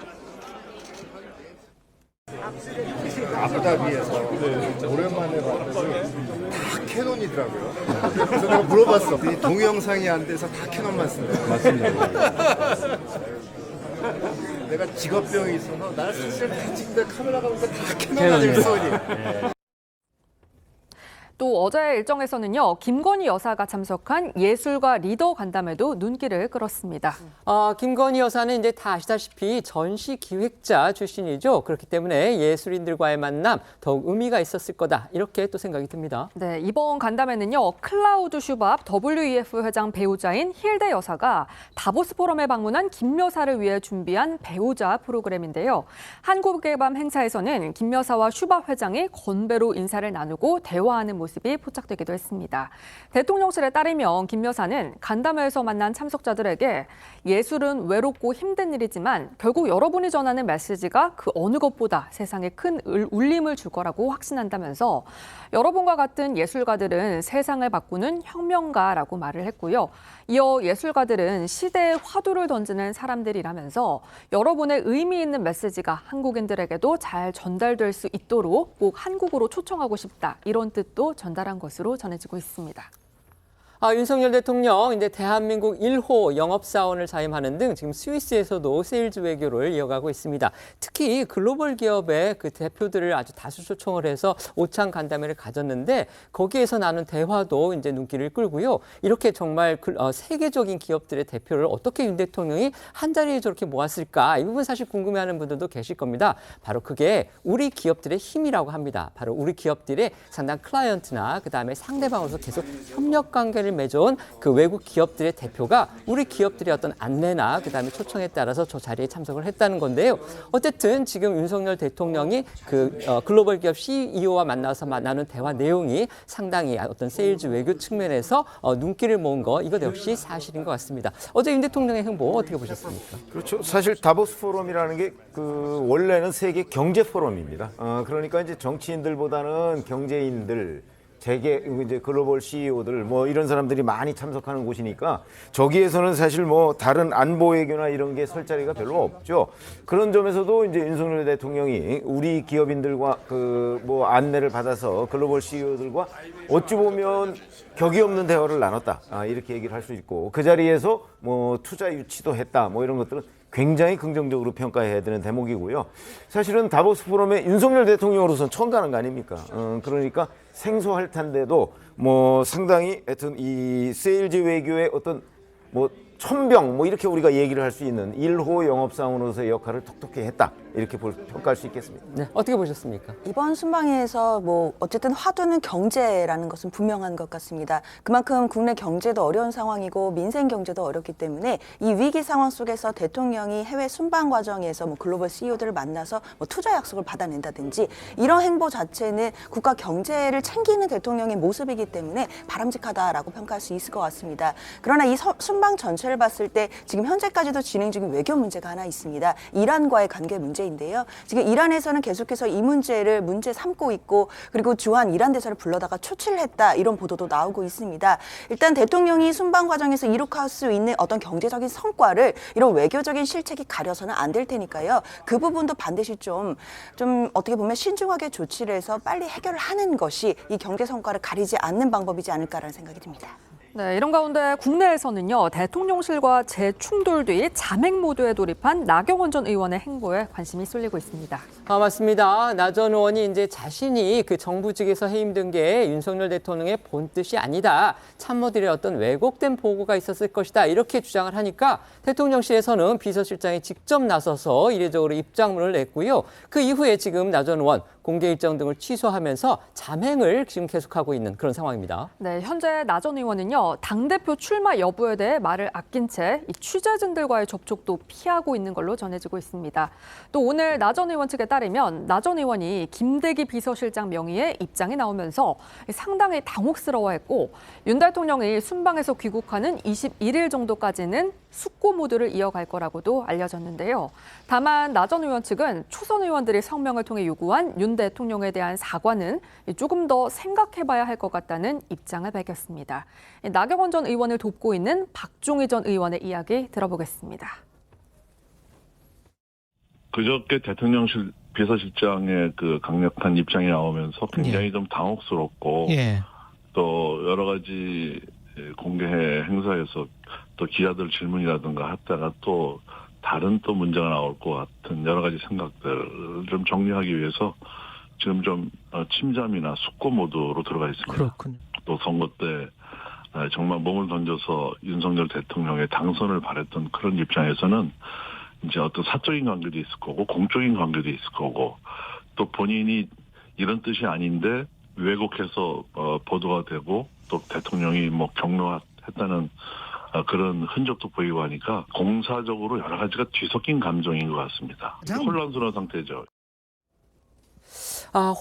아부다비에서 오랜만에 봤는데 다 캐논이더라고요. 그래서 내가 물어봤어. 동영상이 안 돼서 다 캐논만 쓴다. 맞습니다. 내가 직업병이 있어서 나 사실 다 찍는데 카메라가 오니까 다 캐논 소리. 또 어제 일정에서는요, 김건희 여사가 참석한 예술가 리더 간담회도 눈길을 끌었습니다. 김건희 여사는 이제 다 아시다시피 전시 기획자 출신이죠. 그렇기 때문에 예술인들과의 만남 더욱 의미가 있었을 거다, 이렇게 또 생각이 듭니다. 네, 이번 간담회는요, 클라우드 슈밥 WEF 회장 배우자인 힐데 여사가 다보스 포럼에 방문한 김 여사를 위해 준비한 배우자 프로그램인데요. 한국의 밤 행사에서는 김 여사와 슈밥 회장이 건배로 인사를 나누고 대화하는 모습이 포착되기도 했습니다. 대통령실에 따르면 김 여사는 간담회에서 만난 참석자들에게 예술은 외롭고 힘든 일이지만 결국 여러분이 전하는 메시지가 그 어느 것보다 세상에 큰 울림을 줄 거라고 확신한다면서 여러분과 같은 예술가들은 세상을 바꾸는 혁명가라고 말을 했고요. 이어 예술가들은 시대의 화두를 던지는 사람들이라면서 여러분의 의미 있는 메시지가 한국인들에게도 잘 전달될 수 있도록 꼭 한국으로 초청하고 싶다, 이런 뜻도 전달한 것으로 전해지고 있습니다. 윤석열 대통령 이제 대한민국 1호 영업사원을 사임하는 등 지금 스위스에서도 세일즈 외교를 이어가고 있습니다. 특히 글로벌 기업의 그 대표들을 아주 다수 초청을 해서 오찬 간담회를 가졌는데 거기에서 나눈 대화도 이제 눈길을 끌고요. 이렇게 정말 세계적인 기업들의 대표를 어떻게 윤 대통령이 한 자리에 저렇게 모았을까? 이 부분 사실 궁금해하는 분들도 계실 겁니다. 바로 그게 우리 기업들의 힘이라고 합니다. 바로 우리 기업들의 상당 클라이언트나 그다음에 상대방으로서 계속 협력 관계를 맺어온 그 외국 기업들의 대표가 우리 기업들의 어떤 안내나 그다음에 초청에 따라서 저 자리에 참석을 했다는 건데요. 어쨌든 지금 윤석열 대통령이 그 글로벌 기업 CEO와 만나서 나눈 대화 내용이 상당히 어떤 세일즈 외교 측면에서 눈길을 모은 거, 이것 역시 사실인 것 같습니다. 어제 윤 대통령의 행보 어떻게 보셨습니까? 그렇죠. 사실 다보스 포럼이라는 게 원래는 세계 경제 포럼입니다. 그러니까 이제 정치인들보다는 경제인들, 세계 이제 글로벌 CEO들 뭐 이런 사람들이 많이 참석하는 곳이니까 저기에서는 사실 뭐 다른 안보 외교나 이런 게 설 자리가 별로 없죠. 그런 점에서도 이제 윤석열 대통령이 우리 기업인들과 뭐 안내를 받아서 글로벌 CEO들과 어찌 보면 격이 없는 대화를 나눴다, 이렇게 얘기를 할 수 있고, 그 자리에서 뭐 투자 유치도 했다, 뭐 이런 것들은 굉장히 긍정적으로 평가해야 되는 대목이고요. 사실은 다보스 포럼에 윤석열 대통령으로서는 처음 가는 거 아닙니까? 그러니까 생소할 텐데도 뭐 상당히 하여튼 이 세일즈 외교의 어떤 뭐 천병 뭐 이렇게 우리가 얘기를 할 수 있는 1호 영업사원으로서의 역할을 톡톡히 했다, 이렇게 평가할 수 있겠습니다. 네, 어떻게 보셨습니까? 이번 순방에서 뭐 어쨌든 화두는 경제라는 것은 분명한 것 같습니다. 그만큼 국내 경제도 어려운 상황이고 민생 경제도 어렵기 때문에 이 위기 상황 속에서 대통령이 해외 순방 과정에서 뭐 글로벌 CEO들을 만나서 뭐 투자 약속을 받아낸다든지 이런 행보 자체는 국가 경제를 챙기는 대통령의 모습이기 때문에 바람직하다라고 평가할 수 있을 것 같습니다. 그러나 이 순방 전체를 봤을 때 지금 현재까지도 진행 중인 외교 문제가 하나 있습니다. 이란과의 관계 문제입니다. 문제인데요. 지금 이란에서는 계속해서 이 문제를 문제 삼고 있고 그리고 주한 이란 대사를 불러다가 초치를 했다 이런 보도도 나오고 있습니다. 일단 대통령이 순방 과정에서 이룩할 수 있는 어떤 경제적인 성과를 이런 외교적인 실책이 가려서는 안 될 테니까요. 그 부분도 반드시 좀 어떻게 보면 신중하게 조치를 해서 빨리 해결을 하는 것이 이 경제 성과를 가리지 않는 방법이지 않을까라는 생각이 듭니다. 네, 이런 가운데 국내에서는요, 대통령실과 재충돌 뒤 자맹 모드에 돌입한 나경원 전 의원의 행보에 관심이 쏠리고 있습니다. 맞습니다. 나 전 의원이 이제 자신이 그 정부직에서 해임된 게 윤석열 대통령의 본뜻이 아니다. 참모들의 어떤 왜곡된 보고가 있었을 것이다. 이렇게 주장을 하니까 대통령실에서는 비서실장이 직접 나서서 이례적으로 입장문을 냈고요. 그 이후에 지금 나 전 의원 공개 일정 등을 취소하면서 자맹을 지금 계속하고 있는 그런 상황입니다. 네, 현재 나 전 의원은요, 당대표 출마 여부에 대해 말을 아낀 채 이 취재진들과의 접촉도 피하고 있는 걸로 전해지고 있습니다. 또 오늘 나 전 의원 측에 따르면 나 전 의원이 김대기 비서실장 명의의 입장이 나오면서 상당히 당혹스러워했고 윤 대통령이 순방에서 귀국하는 21일 정도까지는 숙고 모드를 이어갈 거라고도 알려졌는데요. 다만 나 전 의원 측은 초선 의원들이 성명을 통해 요구한 윤 대통령에 대한 사과는 조금 더 생각해봐야 할 것 같다는 입장을 밝혔습니다. 나경원 전 의원을 돕고 있는 박종희 전 의원의 이야기 들어보겠습니다. 그저께 대통령실 비서실장의 그 강력한 입장이 나오면서 굉장히 좀 당혹스럽고 또 여러 가지 공개 행사에서 또 기자들 질문이라든가 하다가 또 다른 또 문제가 나올 것 같은 여러 가지 생각들을 좀 정리하기 위해서 지금 좀 침잠이나 숙고 모드로 들어가 있습니다. 그렇군요. 또 선거 때 정말 몸을 던져서 윤석열 대통령의 당선을 바랬던 그런 입장에서는 이제 어떤 사적인 관계도 있을 거고 공적인 관계도 있을 거고 또 본인이 이런 뜻이 아닌데 왜곡해서 보도가 되고 또 대통령이 뭐 격노했다는 그런 흔적도 보이고 하니까 공사적으로 여러 가지가 뒤섞인 감정인 것 같습니다. 혼란스러운 상태죠.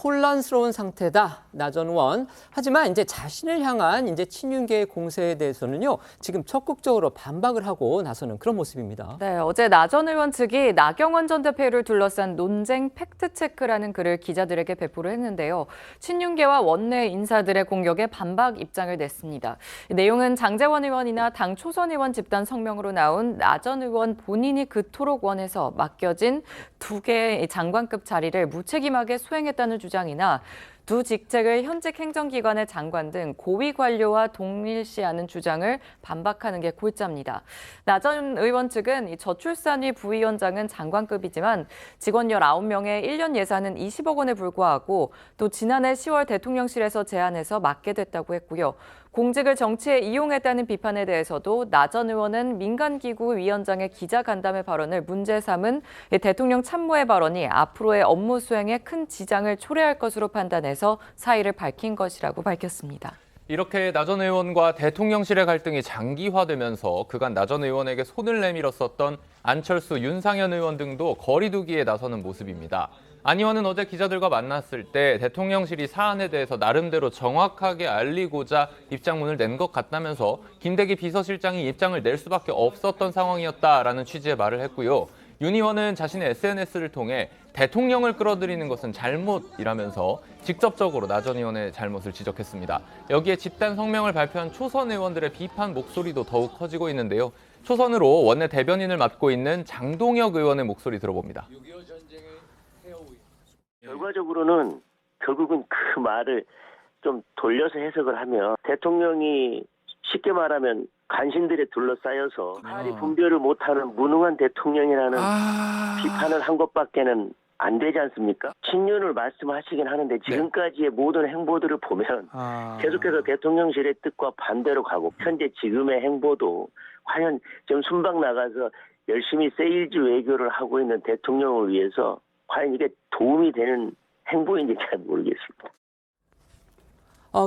혼란스러운 상태다. 나 전 의원. 하지만 이제 자신을 향한 이제 친윤계의 공세에 대해서는요, 지금 적극적으로 반박을 하고 나서는 그런 모습입니다. 네, 어제 나 전 의원 측이 나경원 전 대표를 둘러싼 논쟁 팩트체크라는 글을 기자들에게 배포를 했는데요. 친윤계와 원내 인사들의 공격에 반박 입장을 냈습니다. 내용은 장제원 의원이나 당 초선 의원 집단 성명으로 나온 나 전 의원 본인이 그토록 원해서 맡겨진 2개의 장관급 자리를 무책임하게 수행했다는 주장이나 두 직책을 현직 행정기관의 장관 등 고위 관료와 동일시하는 주장을 반박하는 게 골자입니다. 나 전 의원 측은 이 저출산위 부위원장은 장관급이지만 직원 19명의 1년 예산은 20억 원에 불과하고 또 지난해 10월 대통령실에서 제안해서 맡게 됐다고 했고요. 공직을 정치에 이용했다는 비판에 대해서도 나 전 의원은 민간기구 위원장의 기자간담회 발언을 문제 삼은 대통령 참모의 발언이 앞으로의 업무 수행에 큰 지장을 초래할 것으로 판단해서 사의를 밝힌 것이라고 밝혔습니다. 이렇게 나 전 의원과 대통령실의 갈등이 장기화되면서 그간 나 전 의원에게 손을 내밀었었던 안철수, 윤상현 의원 등도 거리 두기에 나서는 모습입니다. 안 의원은 어제 기자들과 만났을 때 대통령실이 사안에 대해서 나름대로 정확하게 알리고자 입장문을 낸 것 같다면서 김대기 비서실장이 입장을 낼 수밖에 없었던 상황이었다라는 취지의 말을 했고요. 윤 의원은 자신의 SNS를 통해 대통령을 끌어들이는 것은 잘못이라면서 직접적으로 나 전 의원의 잘못을 지적했습니다. 여기에 집단 성명을 발표한 초선 의원들의 비판 목소리도 더욱 커지고 있는데요. 초선으로 원내 대변인을 맡고 있는 장동혁 의원의 목소리 들어봅니다. 결과적으로는 결국은 그 말을 좀 돌려서 해석을 하면 대통령이 쉽게 말하면 간신들에 둘러싸여서 사리 분별을 못하는 무능한 대통령이라는 비판을 한 것밖에는 안 되지 않습니까? 친윤을 말씀하시긴 하는데 지금까지의 모든 행보들을 보면 계속해서 대통령실의 뜻과 반대로 가고 현재 지금의 행보도 과연 지금 순방 나가서 열심히 세일즈 외교를 하고 있는 대통령을 위해서 과연 이게 도움이 되는 행보인지 잘 모르겠습니다.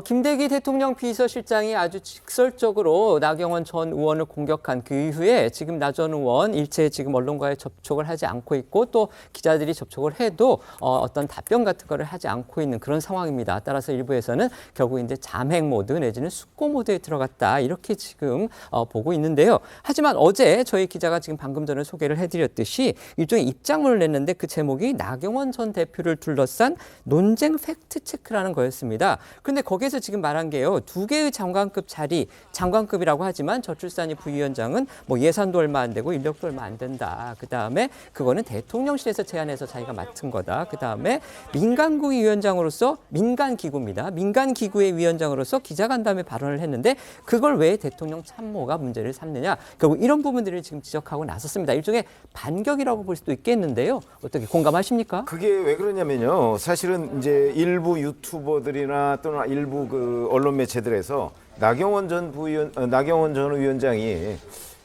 김대기 대통령 비서실장이 아주 직설적으로 나경원 전 의원을 공격한 그 이후에 지금 나 전 의원 일체 지금 언론과의 접촉을 하지 않고 있고 또 기자들이 접촉을 해도 어떤 답변 같은 거를 하지 않고 있는 그런 상황입니다. 따라서 일부에서는 결국 이제 잠행 모드 내지는 숙고 모드에 들어갔다 이렇게 지금 보고 있는데요. 하지만 어제 저희 기자가 지금 방금 전에 소개를 해드렸듯이 일종의 입장문을 냈는데 그 제목이 나경원 전 대표를 둘러싼 논쟁 팩트 체크라는 거였습니다. 그런데 거기에서 지금 말한 게요. 2개의 장관급 자리, 장관급이라고 하지만 저출산이 부위원장은 뭐 예산도 얼마 안 되고 인력도 얼마 안 된다. 그다음에 그거는 대통령실에서 제안해서 자기가 맡은 거다. 그다음에 민간구 위원장으로서 민간기구입니다. 민간기구의 위원장으로서 기자간담회 발언을 했는데 그걸 왜 대통령 참모가 문제를 삼느냐. 결국 이런 부분들을 지금 지적하고 나섰습니다. 일종의 반격이라고 볼 수도 있겠는데요. 어떻게 공감하십니까? 그게 왜 그러냐면요. 사실은 이제 일부 유튜버들이나 또는 일부 그 언론 매체들에서 나경원 전 의원장이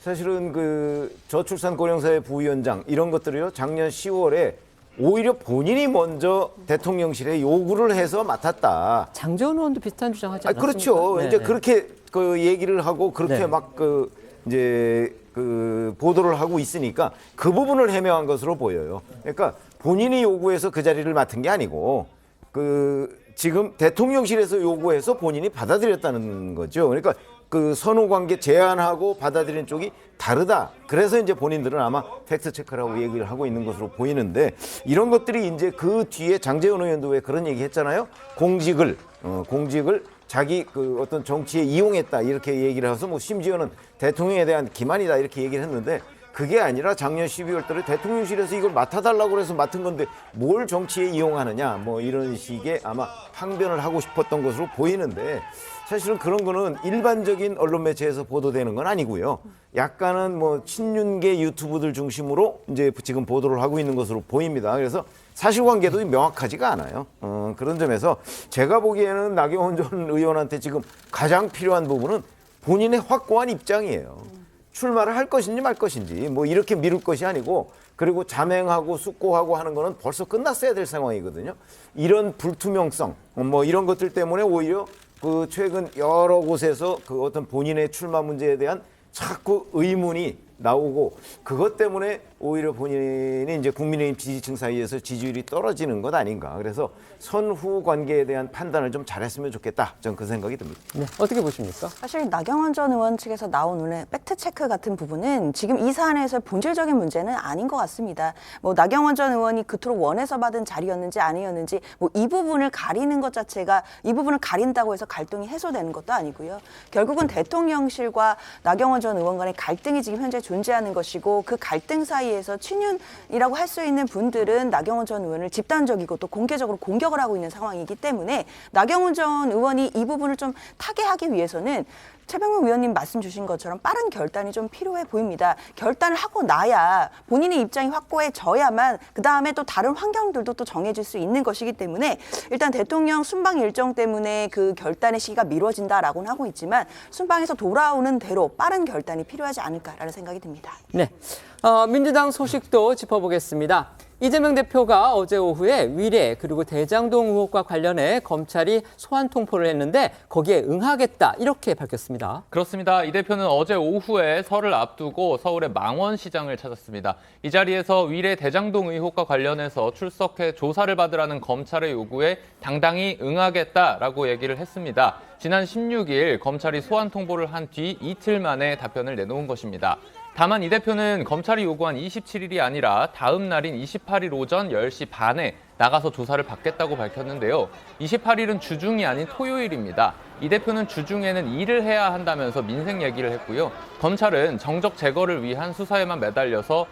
사실은 그 저출산 고령사회 부위원장 이런 것들이요. 작년 10월에 오히려 본인이 먼저 대통령실에 요구를 해서 맡았다. 장제원 의원도 비슷한 주장하지 않았습니까? 그렇죠. 네네. 이제 그렇게 그 얘기를 하고 그렇게 네. 막 그 이제 그 보도를 하고 있으니까 그 부분을 해명한 것으로 보여요. 그러니까 본인이 요구해서 그 자리를 맡은 게 아니고 그 지금 대통령실에서 요구해서 본인이 받아들였다는 거죠. 그러니까 그 선후 관계 제안하고 받아들인 쪽이 다르다. 그래서 이제 본인들은 아마 팩트 체크라고 얘기를 하고 있는 것으로 보이는데 이런 것들이 이제 그 뒤에 장제원 의원도 왜 그런 얘기 했잖아요. 공직을 자기 그 어떤 정치에 이용했다 이렇게 얘기를 해서 뭐 심지어는 대통령에 대한 기만이다 이렇게 얘기를 했는데 그게 아니라 작년 12월 달에 대통령실에서 이걸 맡아달라고 그래서 맡은 건데 뭘 정치에 이용하느냐 뭐 이런 식의 아마 항변을 하고 싶었던 것으로 보이는데 사실은 그런 거는 일반적인 언론 매체에서 보도되는 건 아니고요. 약간은 뭐 친윤계 유튜브들 중심으로 이제 지금 보도를 하고 있는 것으로 보입니다. 그래서 사실관계도 명확하지가 않아요. 그런 점에서 제가 보기에는 나경원 전 의원한테 지금 가장 필요한 부분은 본인의 확고한 입장이에요. 출마를 할 것인지 말 것인지 뭐 이렇게 미룰 것이 아니고 그리고 자맹하고 숙고하고 하는 거는 벌써 끝났어야 될 상황이거든요. 이런 불투명성 뭐 이런 것들 때문에 오히려 그 최근 여러 곳에서 그 어떤 본인의 출마 문제에 대한 자꾸 의문이 나오고 그것 때문에 오히려 본인이 이제 국민의힘 지지층 사이에서 지지율이 떨어지는 것 아닌가. 그래서 선후 관계에 대한 판단을 좀 잘했으면 좋겠다. 저는 그 생각이 듭니다. 네, 어떻게 보십니까? 사실 나경원 전 의원 측에서 나온 오늘 팩트체크 같은 부분은 지금 이 사안에서 본질적인 문제는 아닌 것 같습니다. 뭐 나경원 전 의원이 그토록 원해서 받은 자리였는지 아니었는지 뭐 이 부분을 가리는 것 자체가 이 부분을 가린다고 해서 갈등이 해소되는 것도 아니고요. 결국은 대통령실과 나경원 전 의원 간의 갈등이 지금 현재 존재하는 것이고 그 갈등 사이에서 친윤이라고 할 수 있는 분들은 나경원 전 의원을 집단적이고 또 공개적으로 공격을 하고 있는 상황이기 때문에 나경원 전 의원이 이 부분을 좀 타개하기 위해서는 최병욱 위원님 말씀 주신 것처럼 빠른 결단이 좀 필요해 보입니다. 결단을 하고 나야 본인의 입장이 확고해져야만 그다음에 또 다른 환경들도 또 정해질 수 있는 것이기 때문에 일단 대통령 순방 일정 때문에 그 결단의 시기가 미뤄진다라고는 하고 있지만 순방에서 돌아오는 대로 빠른 결단이 필요하지 않을까라는 생각이 듭니다. 네, 민주당 소식도 짚어보겠습니다. 이재명 대표가 어제 오후에 위례 그리고 대장동 의혹과 관련해 검찰이 소환 통보를 했는데 거기에 응하겠다 이렇게 밝혔습니다. 그렇습니다. 이 대표는 어제 오후에 설을 앞두고 서울의 망원시장을 찾았습니다. 이 자리에서 위례 대장동 의혹과 관련해서 출석해 조사를 받으라는 검찰의 요구에 당당히 응하겠다라고 얘기를 했습니다. 지난 16일 검찰이 소환 통보를 한 뒤 이틀 만에 답변을 내놓은 것입니다. 다만 이 대표는 검찰이 요구한 27일이 아니라 다음 날인 28일 오전 10시 반에 나가서 조사를 받겠다고 밝혔는데요. 28일은 주중이 아닌 토요일입니다. 이 대표는 주중에는 일을 해야 한다면서 민생 얘기를 했고요. 검찰은 정적 제거를 위한 수사에만 매달려서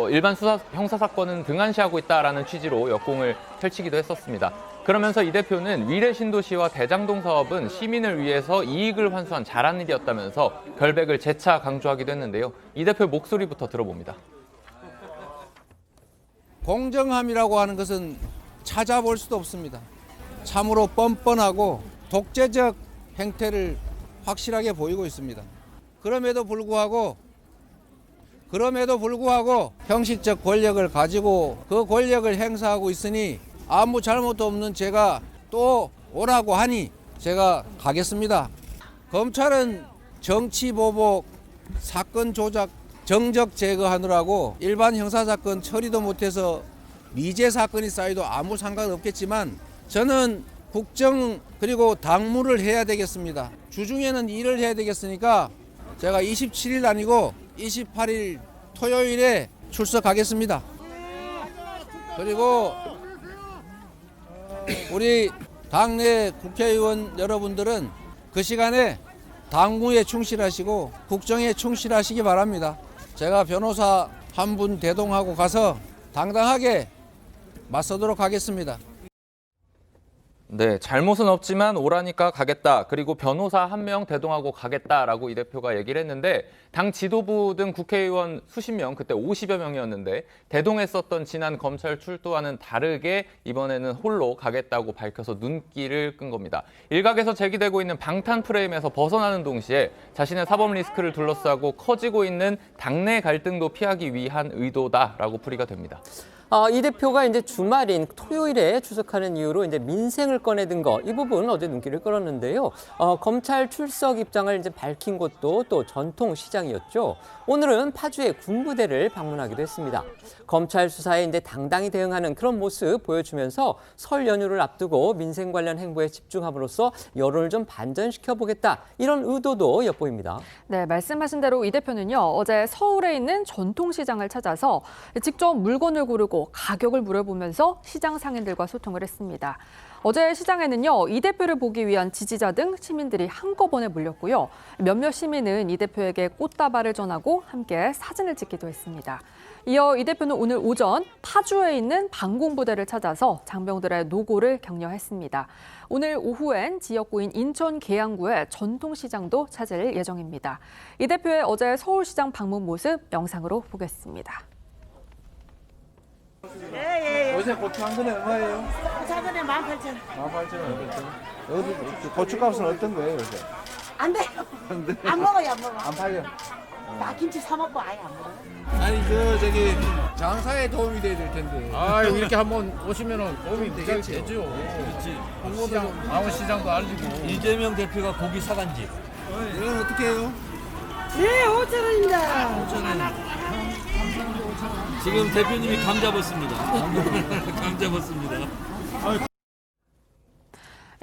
일반 형사사건은 등한시하고 있다라는 취지로 역공을 펼치기도 했었습니다. 그러면서 이 대표는 위례 신도시와 대장동 사업은 시민을 위해서 이익을 환수한 잘한 일이었다면서 결백을 재차 강조하기도 했는데요. 이 대표 목소리부터 들어봅니다. 공정함이라고 하는 것은 찾아볼 수도 없습니다. 참으로 뻔뻔하고 독재적 행태를 확실하게 보이고 있습니다. 그럼에도 불구하고 형식적 권력을 가지고 그 권력을 행사하고 있으니 아무 잘못도 없는 제가 또 오라고 하니 제가 가겠습니다. 검찰은 정치 보복, 사건 조작, 정적 제거하느라고 일반 형사사건 처리도 못해서 미제 사건이 쌓여도 아무 상관없겠지만 저는 국정 그리고 당무를 해야 되겠습니다. 주중에는 일을 해야 되겠으니까 제가 27일 아니고 28일 토요일에 출석하겠습니다. 그리고 우리 당내 국회의원 여러분들은 그 시간에 당무에 충실하시고 국정에 충실하시기 바랍니다. 제가 변호사 한 분 대동하고 가서 당당하게 맞서도록 하겠습니다. 네, 잘못은 없지만 오라니까 가겠다. 그리고 변호사 한 명 대동하고 가겠다라고 이 대표가 얘기를 했는데 당 지도부 등 국회의원 수십 명, 그때 50여 명이었는데 대동했었던 지난 검찰 출두와는 다르게 이번에는 홀로 가겠다고 밝혀서 눈길을 끈 겁니다. 일각에서 제기되고 있는 방탄 프레임에서 벗어나는 동시에 자신의 사법 리스크를 둘러싸고 커지고 있는 당내 갈등도 피하기 위한 의도다라고 풀이가 됩니다. 이 대표가 이제 주말인 토요일에出석하는 이유로 이제 민생을 꺼내든 거, 이 부분 어제 눈길을 끌었는데요. 검찰 출석 입장을 이제 밝힌 곳도 또 전통시장이었죠. 오늘은 파주의 군부대를 방문하기도 했습니다. 검찰 수사에 이제 당당히 대응하는 그런 모습 보여주면서 설 연휴를 앞두고 민생 관련 행보에 집중함으로써 여론을 좀 반전시켜 보겠다, 이런 의도도 엿보입니다. 네, 말씀하신 대로 이 대표는요, 어제 서울에 있는 전통시장을 찾아서 직접 물건을 고르고 가격을 물어보면서 시장 상인들과 소통을 했습니다. 어제 시장에는요, 이 대표를 보기 위한 지지자 등 시민들이 한꺼번에 몰렸고요. 몇몇 시민은 이 대표에게 꽃다발을 전하고 함께 사진을 찍기도 했습니다. 이어 이 대표는 오늘 오전 파주에 있는 방공부대를 찾아서 장병들의 노고를 격려했습니다. 오늘 오후엔 지역구인 인천 계양구의 전통시장도 찾을 예정입니다. 이 대표의 어제 서울시장 방문 모습 영상으로 보겠습니다. 요새 고추 한 근에 얼마예요? 고추 한 근에 18,000원. 18,000원. 어디 고추값은 어떤 거예요, 요새? 안 돼요. 안 돼. 안 먹어요, 안 먹어. 안 팔려. 나 김치 사 먹고 아예 안 먹어. 아니 저기 장사에 도움이 돼야 될 텐데. 이렇게 한번 오시면은 도움이 되겠죠. 되죠. 그렇지. 홍보도 강원시장도 알리고. 이재명 대표가 고기 사간 집. 이건 어떻게 해요? 네, 5,000원입니다. 5,000원. 지금 대표님이 감 잡았습니다. 감 잡았습니다.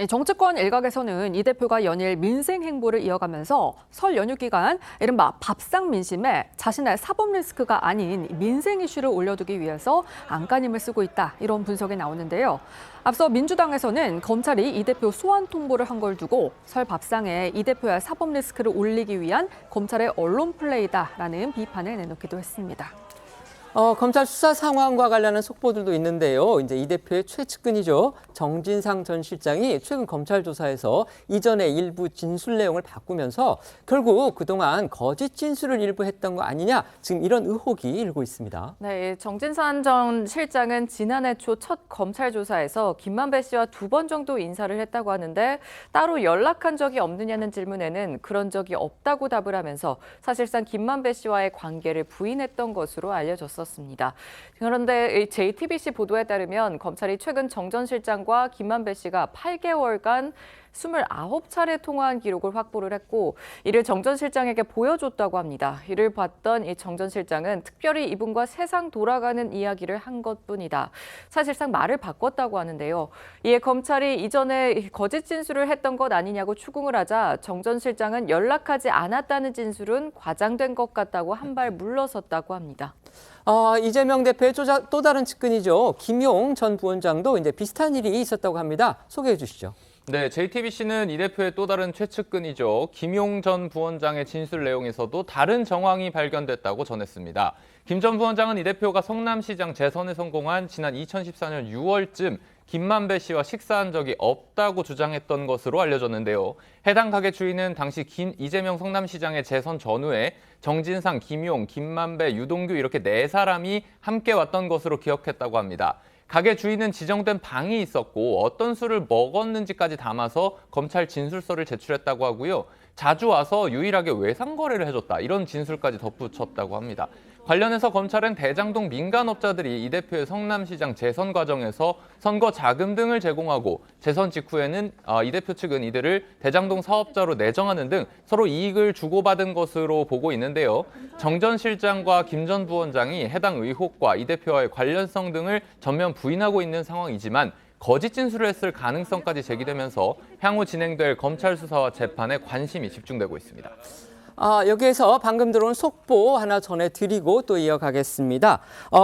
정치권 일각에서는 이 대표가 연일 민생 행보를 이어가면서 설 연휴 기간 이른바 밥상 민심에 자신의 사법 리스크가 아닌 민생 이슈를 올려두기 위해서 안간힘을 쓰고 있다, 이런 분석이 나오는데요. 앞서 민주당에서는 검찰이 이 대표 소환 통보를 한 걸 두고 설 밥상에 이 대표의 사법 리스크를 올리기 위한 검찰의 언론 플레이다라는 비판을 내놓기도 했습니다. 검찰 수사 상황과 관련한 속보들도 있는데요. 이제 이 대표의 최측근이죠. 정진상 전 실장이 최근 검찰 조사에서 이전의 일부 진술 내용을 바꾸면서 결국 그동안 거짓 진술을 일부 했던 거 아니냐, 지금 이런 의혹이 일고 있습니다. 네, 정진상 전 실장은 지난해 초 첫 검찰 조사에서 김만배 씨와 2번 정도 인사를 했다고 하는데 따로 연락한 적이 없느냐는 질문에는 그런 적이 없다고 답을 하면서 사실상 김만배 씨와의 관계를 부인했던 것으로 알려졌습니다. 그런데 JTBC 보도에 따르면 검찰이 최근 정 전 실장과 김만배 씨가 8개월간 29차례 통화한 기록을 확보를 했고 이를 정 전 실장에게 보여줬다고 합니다. 이를 봤던 이 정 전 실장은 특별히 이분과 세상 돌아가는 이야기를 한 것뿐이다. 사실상 말을 바꿨다고 하는데요. 이에 검찰이 이전에 거짓 진술을 했던 것 아니냐고 추궁을 하자 정 전 실장은 연락하지 않았다는 진술은 과장된 것 같다고 한 발 물러섰다고 합니다. 이재명 대표의 또 다른 측근이죠. 김용 전 부원장도 이제 비슷한 일이 있었다고 합니다. 소개해 주시죠. 네, JTBC는 이 대표의 또 다른 최측근이죠. 김용 전 부원장의 진술 내용에서도 다른 정황이 발견됐다고 전했습니다. 김 전 부원장은 이 대표가 성남시장 재선에 성공한 지난 2014년 6월쯤 김만배 씨와 식사한 적이 없다고 주장했던 것으로 알려졌는데요. 해당 가게 주인은 당시 이재명 성남시장의 재선 전후에 정진상, 김용, 김만배, 유동규 이렇게 4사람이 함께 왔던 것으로 기억했다고 합니다. 가게 주인은 지정된 방이 있었고 어떤 술을 먹었는지까지 담아서 검찰 진술서를 제출했다고 하고요. 자주 와서 유일하게 외상 거래를 해줬다. 이런 진술까지 덧붙였다고 합니다. 관련해서 검찰은 대장동 민간업자들이 이 대표의 성남시장 재선 과정에서 선거 자금 등을 제공하고 재선 직후에는 이 대표 측은 이들을 대장동 사업자로 내정하는 등 서로 이익을 주고받은 것으로 보고 있는데요. 정 전 실장과 김 전 부원장이 해당 의혹과 이 대표와의 관련성 등을 전면 부인하고 있는 상황이지만 거짓 진술을 했을 가능성까지 제기되면서 향후 진행될 검찰 수사와 재판에 관심이 집중되고 있습니다. 여기에서 방금 들어온 속보 하나 전해드리고 또 이어가겠습니다.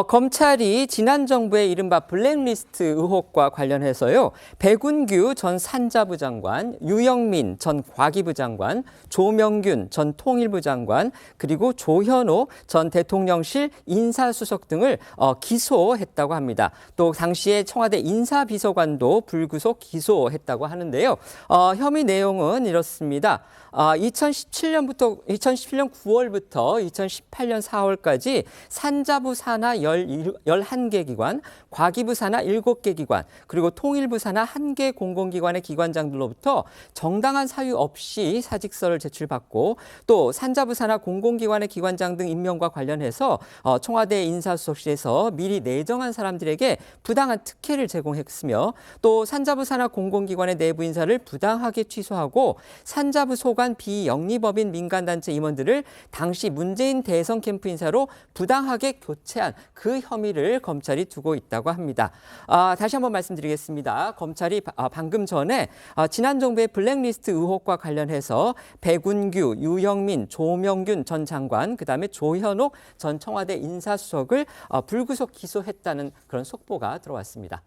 검찰이 지난 정부의 이른바 블랙리스트 의혹과 관련해서요. 백운규 전 산자부 장관, 유영민 전 과기부 장관, 조명균 전 통일부 장관, 그리고 조현오 전 대통령실 인사수석 등을 기소했다고 합니다. 또 당시에 청와대 인사비서관도 불구속 기소했다고 하는데요. 혐의 내용은 이렇습니다. 2017년 9월부터 2018년 4월까지 산자부 산하 11개 기관, 과기부 산하 7개 기관, 그리고 통일부 산하 1개 공공기관의 기관장들로부터 정당한 사유 없이 사직서를 제출받고 또 산자부 산하 공공기관의 기관장 등 임명과 관련해서 청와대 인사수석실에서 미리 내정한 사람들에게 부당한 특혜를 제공했으며 또 산자부 산하 공공기관의 내부 인사를 부당하게 취소하고 산자부 소관 비영리법인 민간단체 임원들을 당시 문재인 대선 캠프 인사로 부당하게 교체한 그 혐의를 검찰이 두고 있다고 합니다. 다시 한번 말씀드리겠습니다. 검찰이 방금 전에 지난 정부의 블랙리스트 의혹과 관련해서 백운규, 유영민, 조명균 전 장관, 그다음에 조현옥 전 청와대 인사수석을 불구속 기소했다는 그런 속보가 들어왔습니다.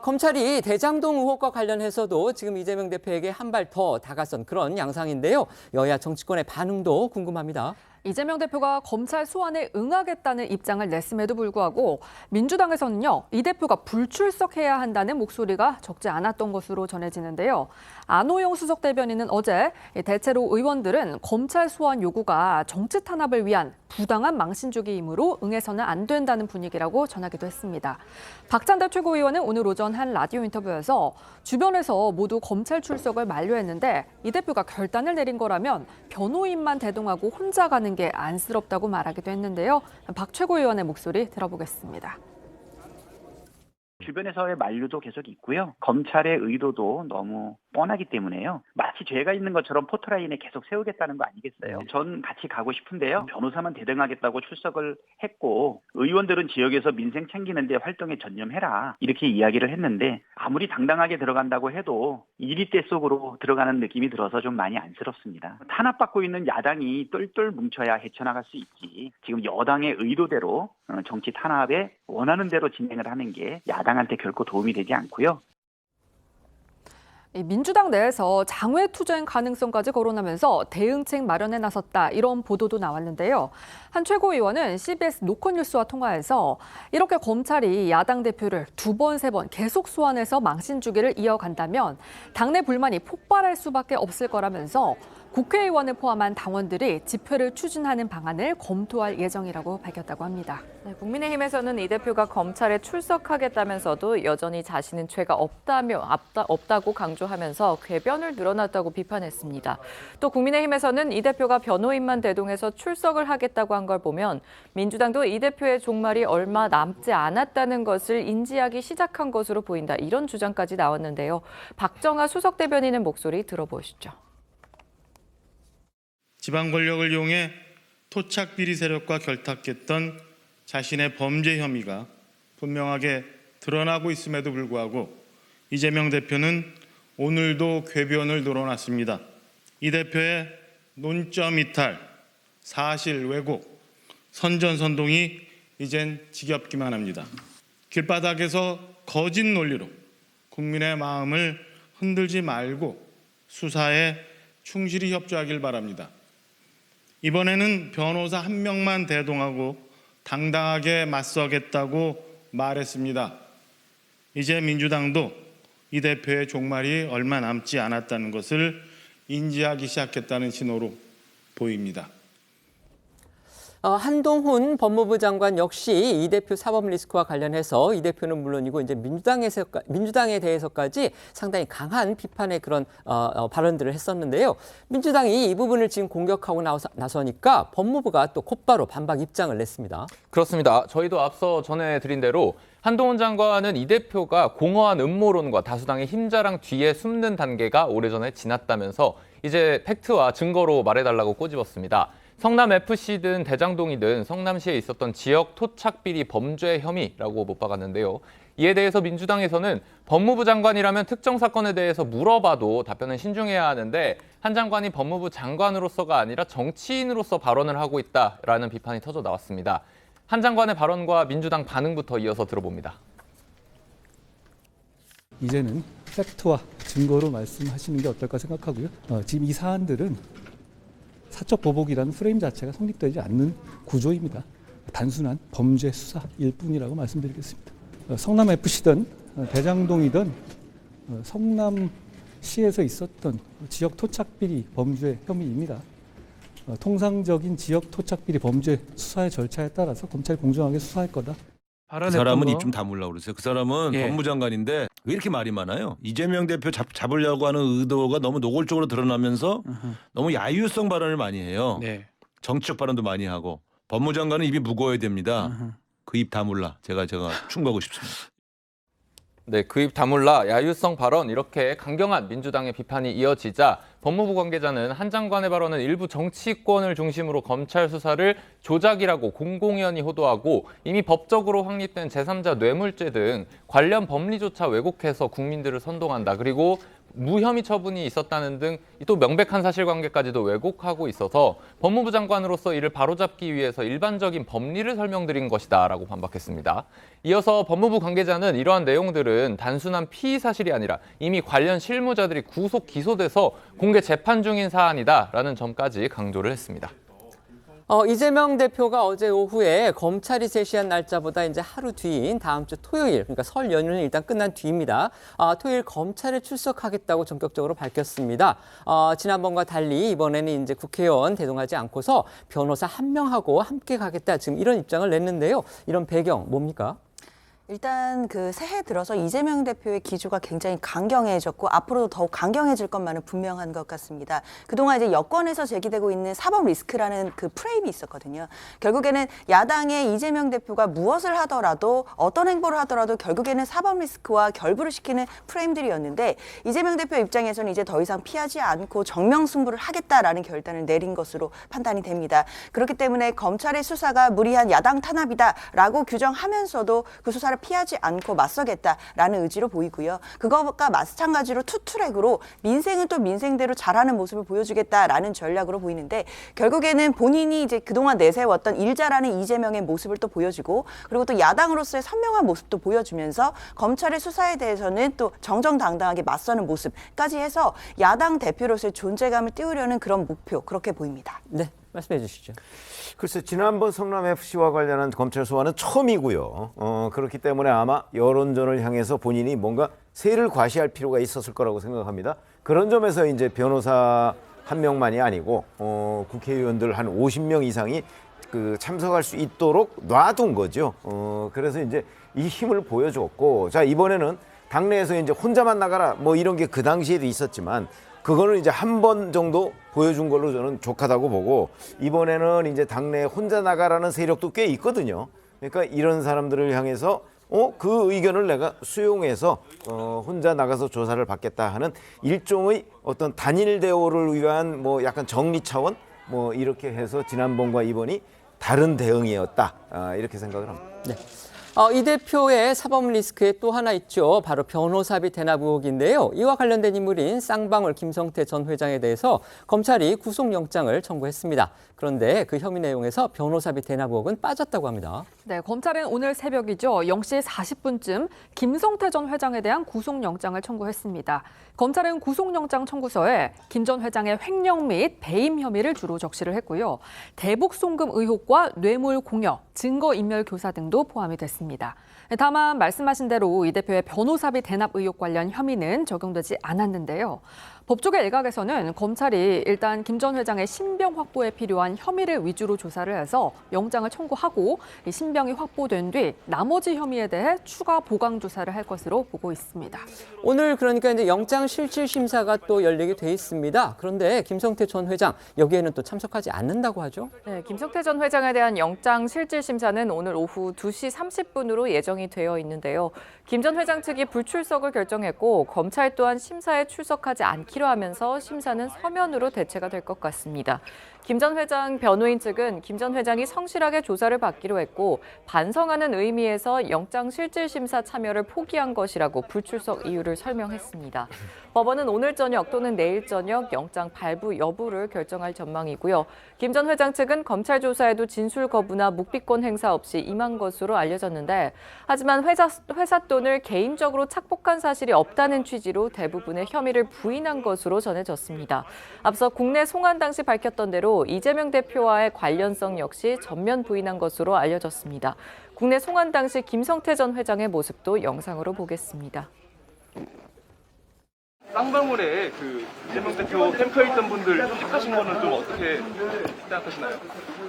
검찰이 대장동 의혹과 관련해서도 지금 이재명 대표에게 한 발 더 다가선 그런 양상인데요. 여야 정치권의 반응도 궁금합니다. 이재명 대표가 검찰 소환에 응하겠다는 입장을 냈음에도 불구하고 민주당에서는요, 이 대표가 불출석해야 한다는 목소리가 적지 않았던 것으로 전해지는데요. 안호영 수석 대변인은 어제 대체로 의원들은 검찰 소환 요구가 정치 탄압을 위한 부당한 망신주기이므로 응해서는 안 된다는 분위기라고 전하기도 했습니다. 박찬대 최고위원은 오늘 오전 한 라디오 인터뷰에서 주변에서 모두 검찰 출석을 만료했는데 이 대표가 결단을 내린 거라면 변호인만 대동하고 혼자 가는 게 안쓰럽다고 말하기도 했는데요. 박 최고위원의 목소리 들어보겠습니다. 주변에서의 만류도 계속 있고요. 검찰의 의도도 너무 뻔하기 때문에요. 마치 죄가 있는 것처럼 포토라인에 계속 세우겠다는 거 아니겠어요? 전 같이 가고 싶은데요. 변호사만 대등하겠다고 출석을 했고 의원들은 지역에서 민생 챙기는 데 활동에 전념해라. 이렇게 이야기를 했는데 아무리 당당하게 들어간다고 해도 이리떼 속으로 들어가는 느낌이 들어서 좀 많이 안쓰럽습니다. 탄압받고 있는 야당이 똘똘 뭉쳐야 헤쳐나갈 수 있지. 지금 여당의 의도대로 정치 탄압에 원하는 대로 진행을 하는 게 야당한테 결코 도움이 되지 않고요. 민주당 내에서 장외 투쟁 가능성까지 거론하면서 대응책 마련에 나섰다 이런 보도도 나왔는데요. 한 최고위원은 CBS 노컷뉴스와 통화에서 이렇게 검찰이 야당 대표를 2번, 3번 계속 소환해서 망신주기를 이어간다면 당내 불만이 폭발할 수밖에 없을 거라면서 국회의원을 포함한 당원들이 집회를 추진하는 방안을 검토할 예정이라고 밝혔다고 합니다. 네, 국민의힘에서는 이 대표가 검찰에 출석하겠다면서도 여전히 자신은 죄가 없다고 강조하면서 궤변을 늘어났다고 비판했습니다. 또 국민의힘에서는 이 대표가 변호인만 대동해서 출석을 하겠다고 한 걸 보면 민주당도 이 대표의 종말이 얼마 남지 않았다는 것을 인지하기 시작한 것으로 보인다. 이런 주장까지 나왔는데요. 박정아 수석 대변인의 목소리 들어보시죠. 지방 권력을 이용해 토착 비리 세력과 결탁했던 자신의 범죄 혐의가 분명하게 드러나고 있음에도 불구하고 이재명 대표는 오늘도 궤변을 늘어놨습니다. 이 대표의 논점 이탈, 사실 왜곡, 선전선동이 이젠 지겹기만 합니다. 길바닥에서 거짓 논리로 국민의 마음을 흔들지 말고 수사에 충실히 협조하길 바랍니다. 이번에는 변호사 한 명만 대동하고 당당하게 맞서겠다고 말했습니다. 이제 민주당도 이 대표의 종말이 얼마 남지 않았다는 것을 인지하기 시작했다는 신호로 보입니다. 한동훈 법무부 장관 역시 이 대표 사법 리스크와 관련해서 이 대표는 물론이고 이제 민주당에 대해서까지 상당히 강한 비판의 그런 발언들을 했었는데요. 민주당이 이 부분을 지금 공격하고 나서니까 법무부가 또 곧바로 반박 입장을 냈습니다. 그렇습니다. 저희도 앞서 전해드린 대로 한동훈 장관은 이 대표가 공허한 음모론과 다수당의 힘자랑 뒤에 숨는 단계가 오래전에 지났다면서 이제 팩트와 증거로 말해달라고 꼬집었습니다. 성남FC든 대장동이든 성남시에 있었던 지역 토착 비리 범죄 혐의라고 못 박았는데요. 이에 대해서 민주당에서는 법무부 장관이라면 특정 사건에 대해서 물어봐도 답변은 신중해야 하는데 한 장관이 법무부 장관으로서가 아니라 정치인으로서 발언을 하고 있다라는 비판이 터져 나왔습니다. 한 장관의 발언과 민주당 반응부터 이어서 들어봅니다. 이제는 팩트와 증거로 말씀하시는 게 어떨까 생각하고요. 지금 이 사안들은 사적 보복이라는 프레임 자체가 성립되지 않는 구조입니다. 단순한 범죄 수사일 뿐이라고 말씀드리겠습니다. 성남FC든 대장동이든 성남시에서 있었던 지역 토착비리 범죄 혐의입니다. 통상적인 지역 토착비리 범죄 수사의 절차에 따라서 검찰이 공정하게 수사할 거다. 그 사람은 입 좀 다물라고 그러세요. 그 사람은 법무장관인데 왜 이렇게 말이 많아요? 이재명 대표 잡으려고 하는 의도가 너무 노골적으로 드러나면서 너무 야유성 발언을 많이 해요. 정치적 발언도 많이 하고 법무장관은 입이 무거워야 됩니다. 그 입 다물라. 제가 충고하고 싶습니다. 네, 그 입 다물라 야유성 발언 이렇게 강경한 민주당의 비판이 이어지자 법무부 관계자는 한 장관의 발언은 일부 정치권을 중심으로 검찰 수사를 조작이라고 공공연히 호도하고 이미 법적으로 확립된 제3자 뇌물죄 등 관련 법리조차 왜곡해서 국민들을 선동한다. 그리고 무혐의 처분이 있었다는 등 또 명백한 사실관계까지도 왜곡하고 있어서 법무부 장관으로서 이를 바로잡기 위해서 일반적인 법리를 설명드린 것이다라고 반박했습니다. 이어서 법무부 관계자는 이러한 내용들은 단순한 피의 사실이 아니라 이미 관련 실무자들이 구속 기소돼서 공개 재판 중인 사안이다라는 점까지 강조를 했습니다. 이재명 대표가 어제 오후에 검찰이 제시한 날짜보다 이제 하루 뒤인 다음 주 토요일, 그러니까 설 연휴는 일단 끝난 뒤입니다. 토요일 검찰에 출석하겠다고 전격적으로 밝혔습니다. 지난번과 달리 이번에는 이제 국회의원 대동하지 않고서 변호사 한 명하고 함께 가겠다. 지금 이런 입장을 냈는데요. 이런 배경 뭡니까? 일단 그 새해 들어서 이재명 대표의 기조가 굉장히 강경해졌고 앞으로도 더욱 강경해질 것만은 분명한 것 같습니다. 그동안 이제 여권에서 제기되고 있는 사법 리스크라는 그 프레임이 있었거든요. 결국에는 야당의 이재명 대표가 무엇을 하더라도 어떤 행보를 하더라도 결국에는 사법 리스크와 결부를 시키는 프레임들이었는데 이재명 대표 입장에서는 이제 더 이상 피하지 않고 정면 승부를 하겠다라는 결단을 내린 것으로 판단이 됩니다. 그렇기 때문에 검찰의 수사가 무리한 야당 탄압이다라고 규정하면서도 그 수사를 피하지 않고 맞서겠다라는 의지로 보이고요. 그것과 마찬가지로 투트랙으로 민생은 또 민생대로 잘하는 모습을 보여주겠다라는 전략으로 보이는데 결국에는 본인이 이제 그동안 내세웠던 일자라는 이재명의 모습을 또 보여주고 그리고 또 야당으로서의 선명한 모습도 보여주면서 검찰의 수사에 대해서는 또 정정당당하게 맞서는 모습까지 해서 야당 대표로서의 존재감을 띄우려는 그런 목표 그렇게 보입니다. 네, 말씀해 주시죠. 글쎄 지난번 성남FC와 관련한 검찰 소환은 처음이고요. 그렇기 때문에 아마 여론전을 향해서 본인이 뭔가 세를 과시할 필요가 있었을 거라고 생각합니다. 그런 점에서 이제 변호사 한 명만이 아니고 국회의원들 한 50명 이상이 그 참석할 수 있도록 놔둔 거죠. 그래서 이제 이 힘을 보여줬고 자 이번에는 당내에서 이제 혼자만 나가라 뭐 이런 게 그 당시에도 있었지만 그거는 이제 한 번 정도 보여준 걸로 저는 족하다고 보고 이번에는 이제 당내에 혼자 나가라는 세력도 꽤 있거든요. 그러니까 이런 사람들을 향해서 그 의견을 내가 수용해서 혼자 나가서 조사를 받겠다 하는 일종의 어떤 단일 대오를 위한 뭐 약간 정리 차원 뭐 이렇게 해서 지난번과 이번이 다른 대응이었다 이렇게 생각을 합니다. 네. 이 대표의 사법 리스크에 또 하나 있죠. 바로 변호사비 대납 의혹인데요. 이와 관련된 인물인 쌍방울 김성태 전 회장에 대해서 검찰이 구속영장을 청구했습니다. 그런데 그 혐의 내용에서 변호사비 대납 의혹은 빠졌다고 합니다. 네, 검찰은 오늘 새벽이죠. 0시 40분쯤 김성태 전 회장에 대한 구속영장을 청구했습니다. 검찰은 구속영장 청구서에 김 전 회장의 횡령 및 배임 혐의를 주로 적시를 했고요. 대북 송금 의혹과 뇌물 공여, 증거인멸 교사 등도 포함이 됐습니다. 다만 말씀하신 대로 이 대표의 변호사비 대납 의혹 관련 혐의는 적용되지 않았는데요. 법조계 일각에서는 검찰이 일단 김 전 회장의 신병 확보에 필요한 혐의를 위주로 조사를 해서 영장을 청구하고 이 신병이 확보된 뒤 나머지 혐의에 대해 추가 보강 조사를 할 것으로 보고 있습니다. 오늘 그러니까 이제 영장 실질 심사가 또 열리게 돼 있습니다. 그런데 김성태 전 회장 여기에는 또 참석하지 않는다고 하죠? 네, 김성태 전 회장에 대한 영장 실질 심사는 오늘 오후 2시 30분으로 예정이 되어 있는데요. 김 전 회장 측이 불출석을 결정했고 검찰 또한 심사에 출석하지 않기로 하면서 심사는 서면으로 대체가 될 것 같습니다. 김 전 회장 변호인 측은 김 전 회장이 성실하게 조사를 받기로 했고 반성하는 의미에서 영장 실질 심사 참여를 포기한 것이라고 불출석 이유를 설명했습니다. 법원은 오늘 저녁 또는 내일 저녁 영장 발부 여부를 결정할 전망이고요. 김 전 회장 측은 검찰 조사에도 진술 거부나 묵비권 행사 없이 임한 것으로 알려졌는데 하지만 회사 돈을 개인적으로 착복한 사실이 없다는 취지로 대부분의 혐의를 부인한 것으로 전해졌습니다. 앞서 국내 송환 당시 밝혔던 대로 이재명 대표와의 관련성 역시 전면 부인한 것으로 알려졌습니다. 국내 송환 당시 김성태 전 회장의 모습도 영상으로 보겠습니다. 쌍방울에 그 이재명 대표 캠프에 있던 분들 착각하신 거는 좀 어떻게 생각하시나요?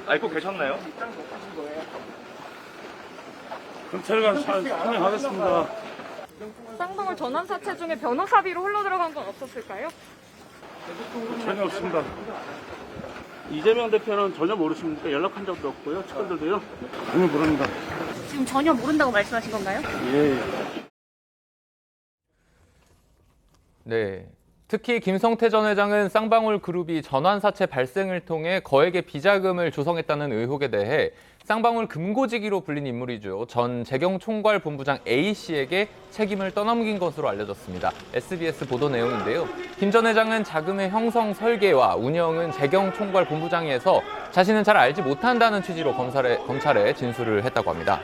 알고 계셨나요? 경찰관 진행하겠습니다. 쌍방울 전환 사채 중에 변호사비로 흘러들어간 건 없었을까요? 전혀 없습니다. 이재명 대표는 전혀 모르십니까? 연락한 적도 없고요. 측근들도요. 전혀 모릅니다. 지금 전혀 모른다고 말씀하신 건가요? 예. 네. 특히 김성태 전 회장은 쌍방울 그룹이 전환사채 발생을 통해 거액의 비자금을 조성했다는 의혹에 대해 쌍방울 금고지기로 불린 인물이죠. 전 재경총괄본부장 A씨에게 책임을 떠넘긴 것으로 알려졌습니다. SBS 보도 내용인데요. 김 전 회장은 자금의 형성 설계와 운영은 재경총괄본부장이 해서 자신은 잘 알지 못한다는 취지로 검찰에 진술을 했다고 합니다.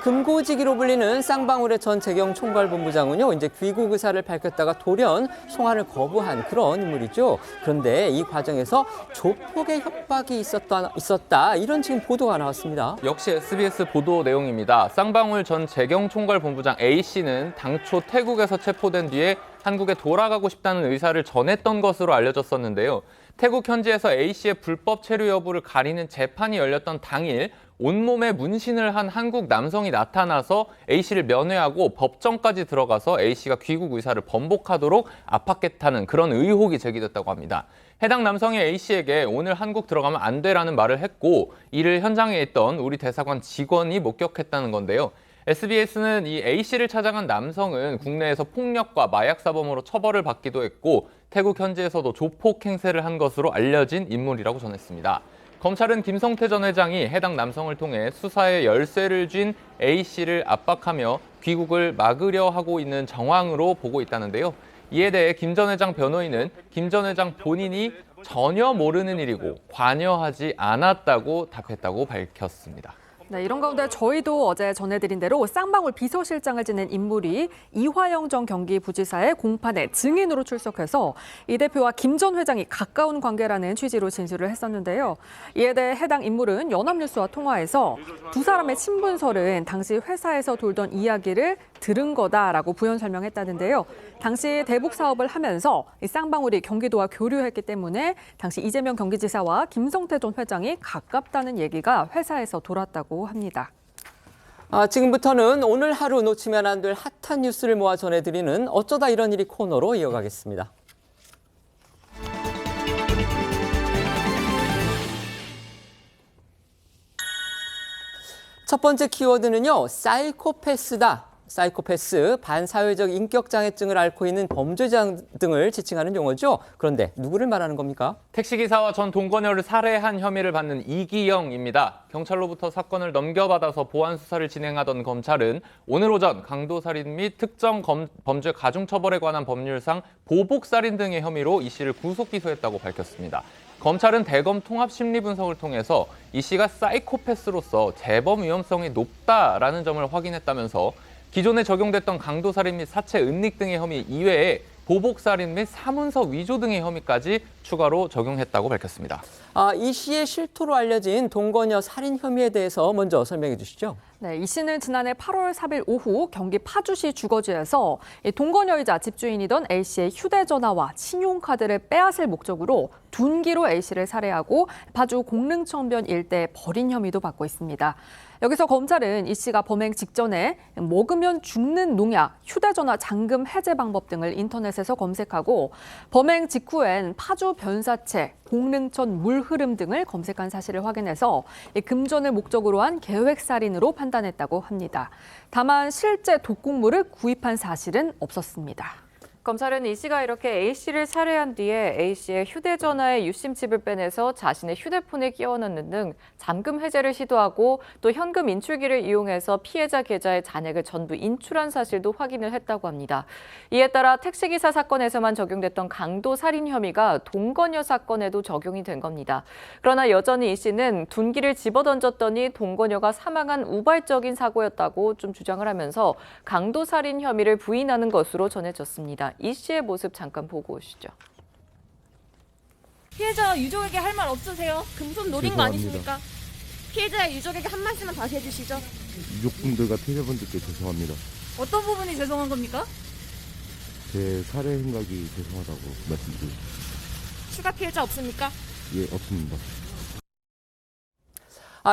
금고지기로 불리는 쌍방울의 전 재경총괄본부장은요, 이제 귀국 의사를 밝혔다가 돌연 송환을 거부한 그런 인물이죠. 그런데 이 과정에서 조폭의 협박이 있었다 이런 지금 보도가 나왔습니다. 역시 SBS 보도 내용입니다. 쌍방울 전 재경총괄본부장 A씨는 당초 태국에서 체포된 뒤에 한국에 돌아가고 싶다는 의사를 전했던 것으로 알려졌었는데요. 태국 현지에서 A씨의 불법 체류 여부를 가리는 재판이 열렸던 당일 온몸에 문신을 한 한국 남성이 나타나서 A씨를 면회하고 법정까지 들어가서 A씨가 귀국 의사를 번복하도록 압박했다는 그런 의혹이 제기됐다고 합니다. 해당 남성이 A씨에게 오늘 한국 들어가면 안 돼라는 말을 했고 이를 현장에 있던 우리 대사관 직원이 목격했다는 건데요. SBS는 이 A씨를 찾아간 남성은 국내에서 폭력과 마약 사범으로 처벌을 받기도 했고 태국 현지에서도 조폭 행세를 한 것으로 알려진 인물이라고 전했습니다. 검찰은 김성태 전 회장이 해당 남성을 통해 수사에 열쇠를 쥔 A씨를 압박하며 귀국을 막으려 하고 있는 정황으로 보고 있다는데요. 이에 대해 김 전 회장 변호인은 김 전 회장 본인이 전혀 모르는 일이고 관여하지 않았다고 답했다고 밝혔습니다. 네, 이런 가운데 저희도 어제 전해드린 대로 쌍방울 비서실장을 지낸 인물이 이화영 전 경기부지사의 공판에 증인으로 출석해서 이 대표와 김 전 회장이 가까운 관계라는 취지로 진술을 했었는데요. 이에 대해 해당 인물은 연합뉴스와 통화에서 두 사람의 친분설은 당시 회사에서 돌던 이야기를 들은 거다라고 부연 설명했다는데요. 당시 대북 사업을 하면서 이 쌍방울이 경기도와 교류했기 때문에 당시 이재명 경기지사와 김성태 전 회장이 가깝다는 얘기가 회사에서 돌았다고 합니다. 지금부터는 오늘 하루 놓치면 안 될 핫한 뉴스를 모아 전해드리는 어쩌다 이런 일이 코너로 이어가겠습니다. 첫 번째 키워드는요, 사이코패스다. 사이코패스, 반사회적 인격장애증을 앓고 있는 범죄자 등을 지칭하는 용어죠. 그런데 누구를 말하는 겁니까? 택시기사와 전 동거녀를 살해한 혐의를 받는 이기영입니다. 경찰로부터 사건을 넘겨받아서 보안 수사를 진행하던 검찰은 오늘 오전 강도살인 및 특정 범죄 가중처벌에 관한 법률상 보복살인 등의 혐의로 이 씨를 구속 기소했다고 밝혔습니다. 검찰은 대검 통합 심리 분석을 통해서 이 씨가 사이코패스로서 재범 위험성이 높다라는 점을 확인했다면서 기존에 적용됐던 강도살인 및 사체 은닉 등의 혐의 이외에 보복살인 및 사문서 위조 등의 혐의까지 추가로 적용했다고 밝혔습니다. 이 씨의 실토로 알려진 동거녀 살인 혐의에 대해서 먼저 설명해 주시죠. 네, 이 씨는 지난해 8월 4일 오후 경기 파주시 주거지에서 동거녀이자 집주인이던 A 씨의 휴대전화와 신용카드를 빼앗을 목적으로 둔기로 A 씨를 살해하고 파주 공릉천변 일대에 버린 혐의도 받고 있습니다. 여기서 검찰은 이 씨가 범행 직전에 먹으면 죽는 농약, 휴대전화 잠금 해제 방법 등을 인터넷에서 검색하고 범행 직후엔 파주 변사체, 공릉천 물흐름 등을 검색한 사실을 확인해서 금전을 목적으로 한 계획살인으로 판단했다고 합니다. 다만 실제 독극물을 구입한 사실은 없었습니다. 검찰은 이 씨가 이렇게 A 씨를 살해한 뒤에 A 씨의 휴대전화에 유심칩을 빼내서 자신의 휴대폰에 끼워 넣는 등 잠금 해제를 시도하고 또 현금 인출기를 이용해서 피해자 계좌의 잔액을 전부 인출한 사실도 확인을 했다고 합니다. 이에 따라 택시기사 사건에서만 적용됐던 강도 살인 혐의가 동거녀 사건에도 적용이 된 겁니다. 그러나 여전히 이 씨는 둔기를 집어던졌더니 동거녀가 사망한 우발적인 사고였다고 좀 주장을 하면서 강도 살인 혐의를 부인하는 것으로 전해졌습니다. 이 씨의 모습 잠깐 보고 오시죠. 피해자 유족에게 할 말 없으세요? 금품 노린 거 죄송합니다. 아니십니까? 피해자 유족에게 한 말씀만 다시 해주시죠. 유족분들과 피해자분들께 죄송합니다. 어떤 부분이 죄송한 겁니까? 제 살해 행각이 죄송하다고 말씀드립니다. 추가 피해자 없습니까? 예, 없습니다.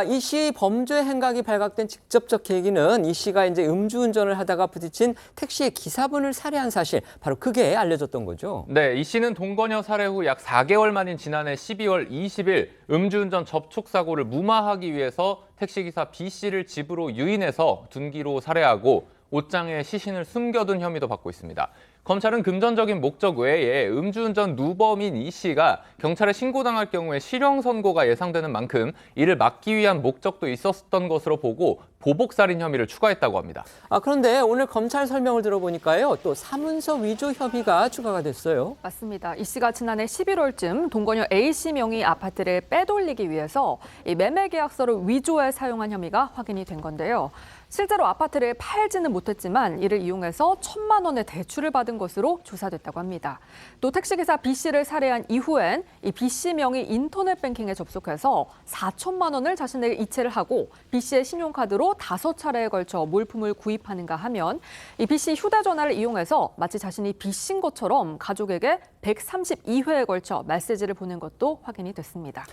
이 씨 범죄 행각이 발각된 직접적 계기는 이 씨가 이제 음주운전을 하다가 부딪힌 택시의 기사분을 살해한 사실, 바로 그게 알려졌던 거죠. 네, 이 씨는 동거녀 살해 후 약 4개월 만인 지난해 12월 20일 음주운전 접촉 사고를 무마하기 위해서 택시기사 B 씨를 집으로 유인해서 둔기로 살해하고 옷장에 시신을 숨겨둔 혐의도 받고 있습니다. 검찰은 금전적인 목적 외에 음주운전 누범인 이 씨가 경찰에 신고당할 경우에 실형 선고가 예상되는 만큼 이를 막기 위한 목적도 있었던 것으로 보고 보복살인 혐의를 추가했다고 합니다. 그런데 오늘 검찰 설명을 들어보니까요, 또 사문서 위조 혐의가 추가가 됐어요. 맞습니다. 이 씨가 지난해 11월쯤 동거녀 A 씨 명의 아파트를 빼돌리기 위해서 이 매매 계약서를 위조해 사용한 혐의가 확인이 된 건데요. 실제로 아파트를 팔지는 못했지만 이를 이용해서 1,000만 원의 대출을 받은 것으로 조사됐다고 합니다. 또 택시기사 B 씨를 살해한 이후엔 이 B 씨 명의 인터넷 뱅킹에 접속해서 4천만 원을 자신에게 이체를 하고 B 씨의 신용카드로 5차례에 걸쳐 물품을 구입하는가 하면 이 B 씨 휴대전화를 이용해서 마치 자신이 B 씨인 것처럼 가족에게 132회에 걸쳐 메시지를 보낸 것도 확인이 됐습니다.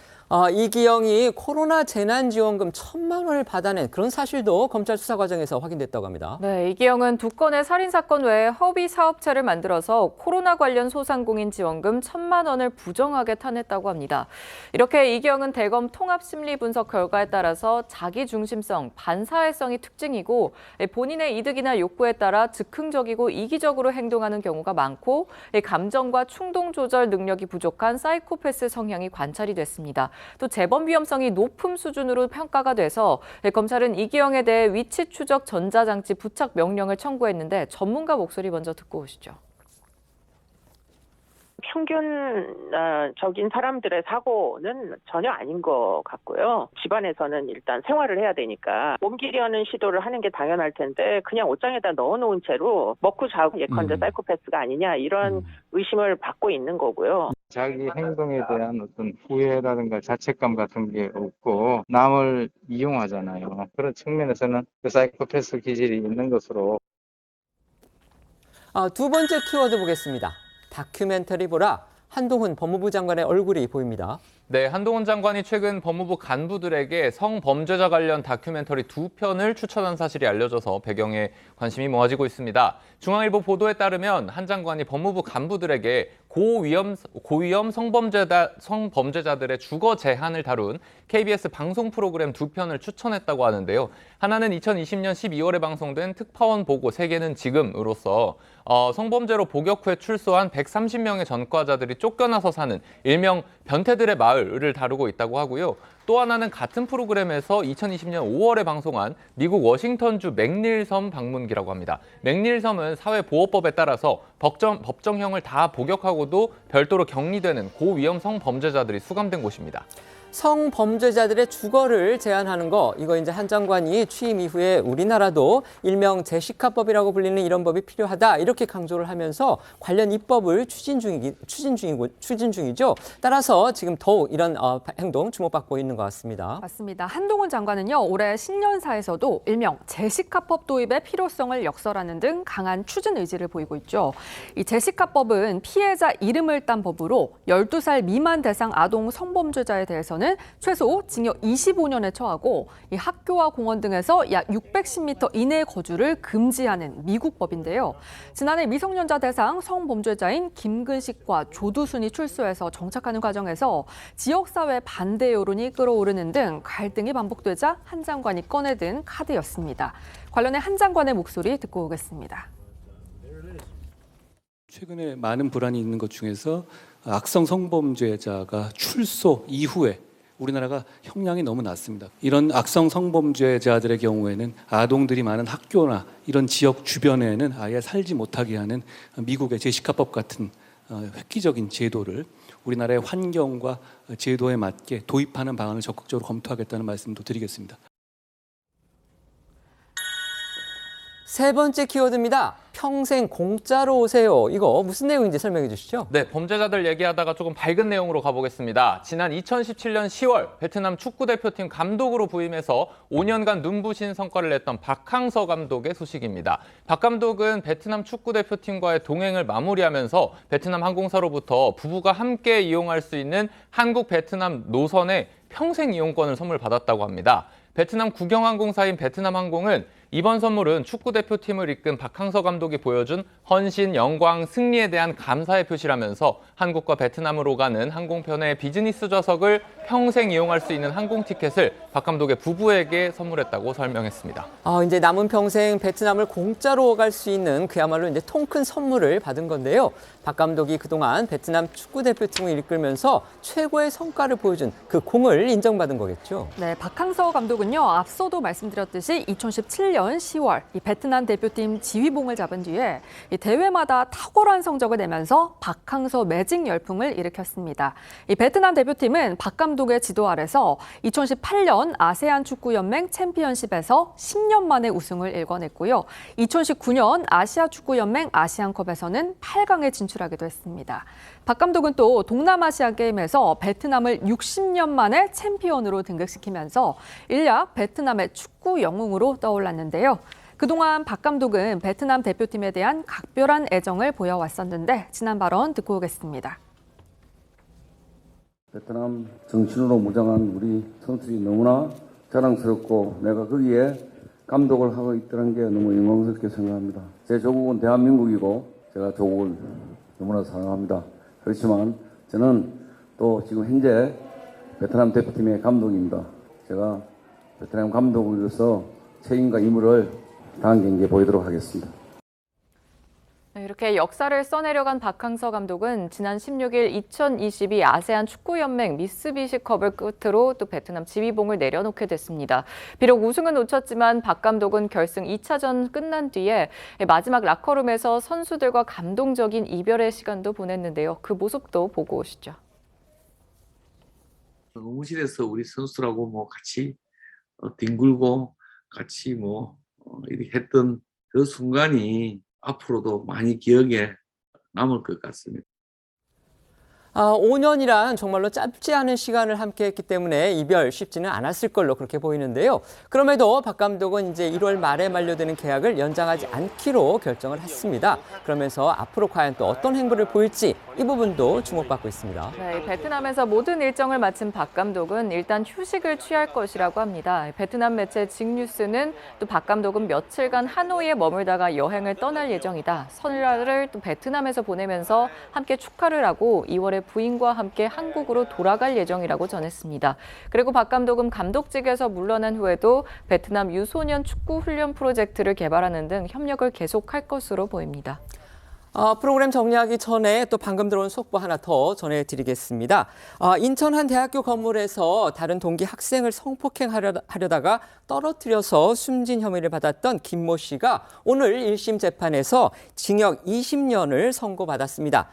이기영이 코로나 재난지원금 1,000만 원을 받아낸 그런 사실도 검찰 수사 과정에서 확인됐다고 합니다. 네, 이기영은 2건의 살인사건 외에 허위 사업체를 만들어서 코로나 관련 소상공인 지원금 1,000만 원을 부정하게 타냈다고 합니다. 이렇게 이기영은 대검 통합심리분석 결과에 따라서 자기중심성, 반사회성이 특징이고 본인의 이득이나 욕구에 따라 즉흥적이고 이기적으로 행동하는 경우가 많고 감정과 충동 조절 능력이 부족한 사이코패스 성향이 관찰이 됐습니다. 또 재범 위험성이 높은 수준으로 평가가 돼서 검찰은 이기영에 대해 위치 추적 전자장치 부착 명령을 청구했는데 전문가 목소리 먼저 듣고 오시죠. 평균적인 사람들의 사고는 전혀 아닌 것 같고요. 집안에서는 일단 생활을 해야 되니까 옮기려는 시도를 하는 게 당연할 텐데 그냥 옷장에다 넣어놓은 채로 먹고 자고 예컨대 사이코패스가 아니냐 이런 의심을 받고 있는 거고요. 자기 행동에 대한 어떤 후회라든가 자책감 같은 게 없고 남을 이용하잖아요. 그런 측면에서는 그 사이코패스 기질이 있는 것으로. 두 번째 키워드 보겠습니다. 다큐멘터리 보라, 한동훈 법무부 장관의 얼굴이 보입니다. 네, 한동훈 장관이 최근 법무부 간부들에게 성범죄자 관련 다큐멘터리 2편을 추천한 사실이 알려져서 배경에 관심이 모아지고 있습니다. 중앙일보 보도에 따르면 한 장관이 법무부 간부들에게 고위험 성범죄자들의 주거 제한을 다룬 KBS 방송 프로그램 2편을 추천했다고 하는데요. 하나는 2020년 12월에 방송된 특파원 보고 세계는 지금으로서 성범죄로 복역 후에 출소한 130명의 전과자들이 쫓겨나서 사는 일명 변태들의 마을을 다루고 있다고 하고요. 또 하나는 같은 프로그램에서 2020년 5월에 방송한 미국 워싱턴주 맥닐섬 방문기라고 합니다. 맥닐섬은 사회보호법에 따라서 법정형을 다 복역하고도 별도로 격리되는 고위험 성범죄자들이 수감된 곳입니다. 성범죄자들의 주거를 제한하는 거, 이거 이제 한 장관이 취임 이후에 우리나라도 일명 제시카법이라고 불리는 이런 법이 필요하다 이렇게 강조를 하면서 관련 입법을 추진 중이죠. 따라서 지금 더욱 이런 행동 주목받고 있는 것 같습니다. 맞습니다. 한동훈 장관은요, 올해 신년사에서도 일명 제시카법 도입의 필요성을 역설하는 등 강한 추진 의지를 보이고 있죠. 이 제시카법은 피해자 이름을 딴 법으로 12살 미만 대상 아동 성범죄자에 대해서는 최소 징역 25년에 처하고 이 학교와 공원 등에서 약 610m 이내 거주를 금지하는 미국 법인데요. 지난해 미성년자 대상 성범죄자인 김근식과 조두순이 출소해서 정착하는 과정에서 지역사회 반대 여론이 끌어오르는 등 갈등이 반복되자 한 장관이 꺼내든 카드였습니다. 관련해 한 장관의 목소리 듣고 오겠습니다. 최근에 많은 불안이 있는 것 중에서 악성 성범죄자가 출소 이후에 우리나라가 형량이 너무 낮습니다. 이런 악성 성범죄자들의 경우에는 아동들이 많은 학교나 이런 지역 주변에는 아예 살지 못하게 하는 미국의 제시카법 같은 획기적인 제도를 우리나라의 환경과 제도에 맞게 도입하는 방안을 적극적으로 검토하겠다는 말씀도 드리겠습니다. 세 번째 키워드입니다. 평생 공짜로 오세요. 이거 무슨 내용인지 설명해 주시죠. 네, 범죄자들 얘기하다가 조금 밝은 내용으로 가보겠습니다. 지난 2017년 10월 베트남 축구대표팀 감독으로 부임해서 5년간 눈부신 성과를 냈던 박항서 감독의 소식입니다. 박 감독은 베트남 축구대표팀과의 동행을 마무리하면서 베트남 항공사로부터 부부가 함께 이용할 수 있는 한국-베트남 노선의 평생 이용권을 선물 받았다고 합니다. 베트남 국영항공사인 베트남항공은 이번 선물은 축구대표팀을 이끈 박항서 감독이 보여준 헌신, 영광, 승리에 대한 감사의 표시라면서 한국과 베트남으로 가는 항공편의 비즈니스 좌석을 평생 이용할 수 있는 항공 티켓을 박 감독의 부부에게 선물했다고 설명했습니다. 이제 남은 평생 베트남을 공짜로 갈 수 있는 그야말로 이제 통큰 선물을 받은 건데요. 박 감독이 그동안 베트남 축구대표팀을 이끌면서 최고의 성과를 보여준 그 공을 인정받은 거겠죠. 네, 박항서 감독은요, 앞서도 말씀드렸듯이 2017년 10월 이 베트남 대표팀 지휘봉을 잡은 뒤에 이 대회마다 탁월한 성적을 내면서 박항서 매직 열풍을 일으켰습니다. 이 베트남 대표팀은 박 감독의 지도 아래서 2018년 아세안 축구연맹 챔피언십에서 10년 만에 우승을 일궈냈고요. 2019년 아시아 축구연맹 아시안컵에서는 8강에 진출하기도 했습니다. 박 감독은 또 동남아시아 게임에서 베트남을 60년 만에 챔피언으로 등극시키면서 일약 베트남의 축구 영웅으로 떠올랐는데요. 그동안 박 감독은 베트남 대표팀에 대한 각별한 애정을 보여왔었는데 지난 발언 듣고 오겠습니다. 베트남 정신으로 무장한 우리 선수들이 너무나 자랑스럽고 내가 거기에 감독을 하고 있다는 게 너무 영광스럽게 생각합니다. 제 조국은 대한민국이고 제가 조국을 너무나 사랑합니다. 그렇지만 저는 또 지금 현재 베트남 대표팀의 감독입니다. 제가 베트남 감독으로서 책임과 임무를 다음 경기에 보이도록 하겠습니다. 이렇게 역사를 써내려간 박항서 감독은 지난 16일 2022 아세안 축구연맹 미쓰비시컵을 끝으로 또 베트남 지휘봉을 내려놓게 됐습니다. 비록 우승은 놓쳤지만 박 감독은 결승 2차전 끝난 뒤에 마지막 라커룸에서 선수들과 감동적인 이별의 시간도 보냈는데요. 그 모습도 보고 오시죠. 응원실에서 우리 선수들하고 같이 뒹굴고 같이 이렇게 했던 그 순간이 앞으로도 많이 기억에 남을 것 같습니다. 5년이란 정말로 짧지 않은 시간을 함께했기 때문에 이별 쉽지는 않았을 걸로 그렇게 보이는데요. 그럼에도 박 감독은 이제 1월 말에 만료되는 계약을 연장하지 않기로 결정을 했습니다. 그러면서 앞으로 과연 또 어떤 행보를 보일지 이 부분도 주목받고 있습니다. 네, 베트남에서 모든 일정을 마친 박 감독은 일단 휴식을 취할 것이라고 합니다. 베트남 매체 직뉴스는 또 박 감독은 며칠간 하노이에 머물다가 여행을 떠날 예정이다. 설날을 또 베트남에서 보내면서 함께 축하를 하고 2월에 부인과 함께 한국으로 돌아갈 예정이라고 전했습니다. 그리고 박 감독은 감독직에서 물러난 후에도 베트남 유소년 축구 훈련 프로젝트를 개발하는 등 협력을 계속할 것으로 보입니다. 프로그램 정리하기 전에 또 방금 들어온 속보 하나 더 전해드리겠습니다. 인천 한 대학교 건물에서 다른 동기 학생을 성폭행하려다가 떨어뜨려서 숨진 혐의를 받았던 김모 씨가 오늘 1심 재판에서 징역 20년을 선고받았습니다.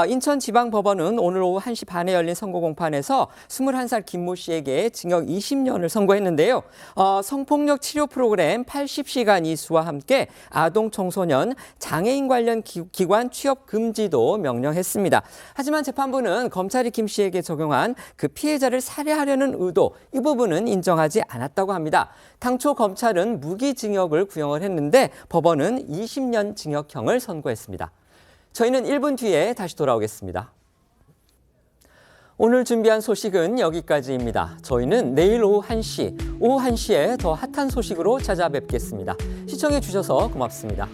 인천지방법원은 오늘 오후 1시 반에 열린 선고 공판에서 21살 김모 씨에게 징역 20년을 선고했는데요. 성폭력 치료 프로그램 80시간 이수와 함께 아동 청소년 장애인 관련 기관 취업 금지도 명령했습니다. 하지만 재판부는 검찰이 김 씨에게 적용한 그 피해자를 살해하려는 의도 이 부분은 인정하지 않았다고 합니다. 당초 검찰은 무기징역을 구형을 했는데 법원은 20년 징역형을 선고했습니다. 저희는 1분 뒤에 다시 돌아오겠습니다. 오늘 준비한 소식은 여기까지입니다. 저희는 내일 오후 1시, 오후 1시에 더 핫한 소식으로 찾아뵙겠습니다. 시청해 주셔서 고맙습니다.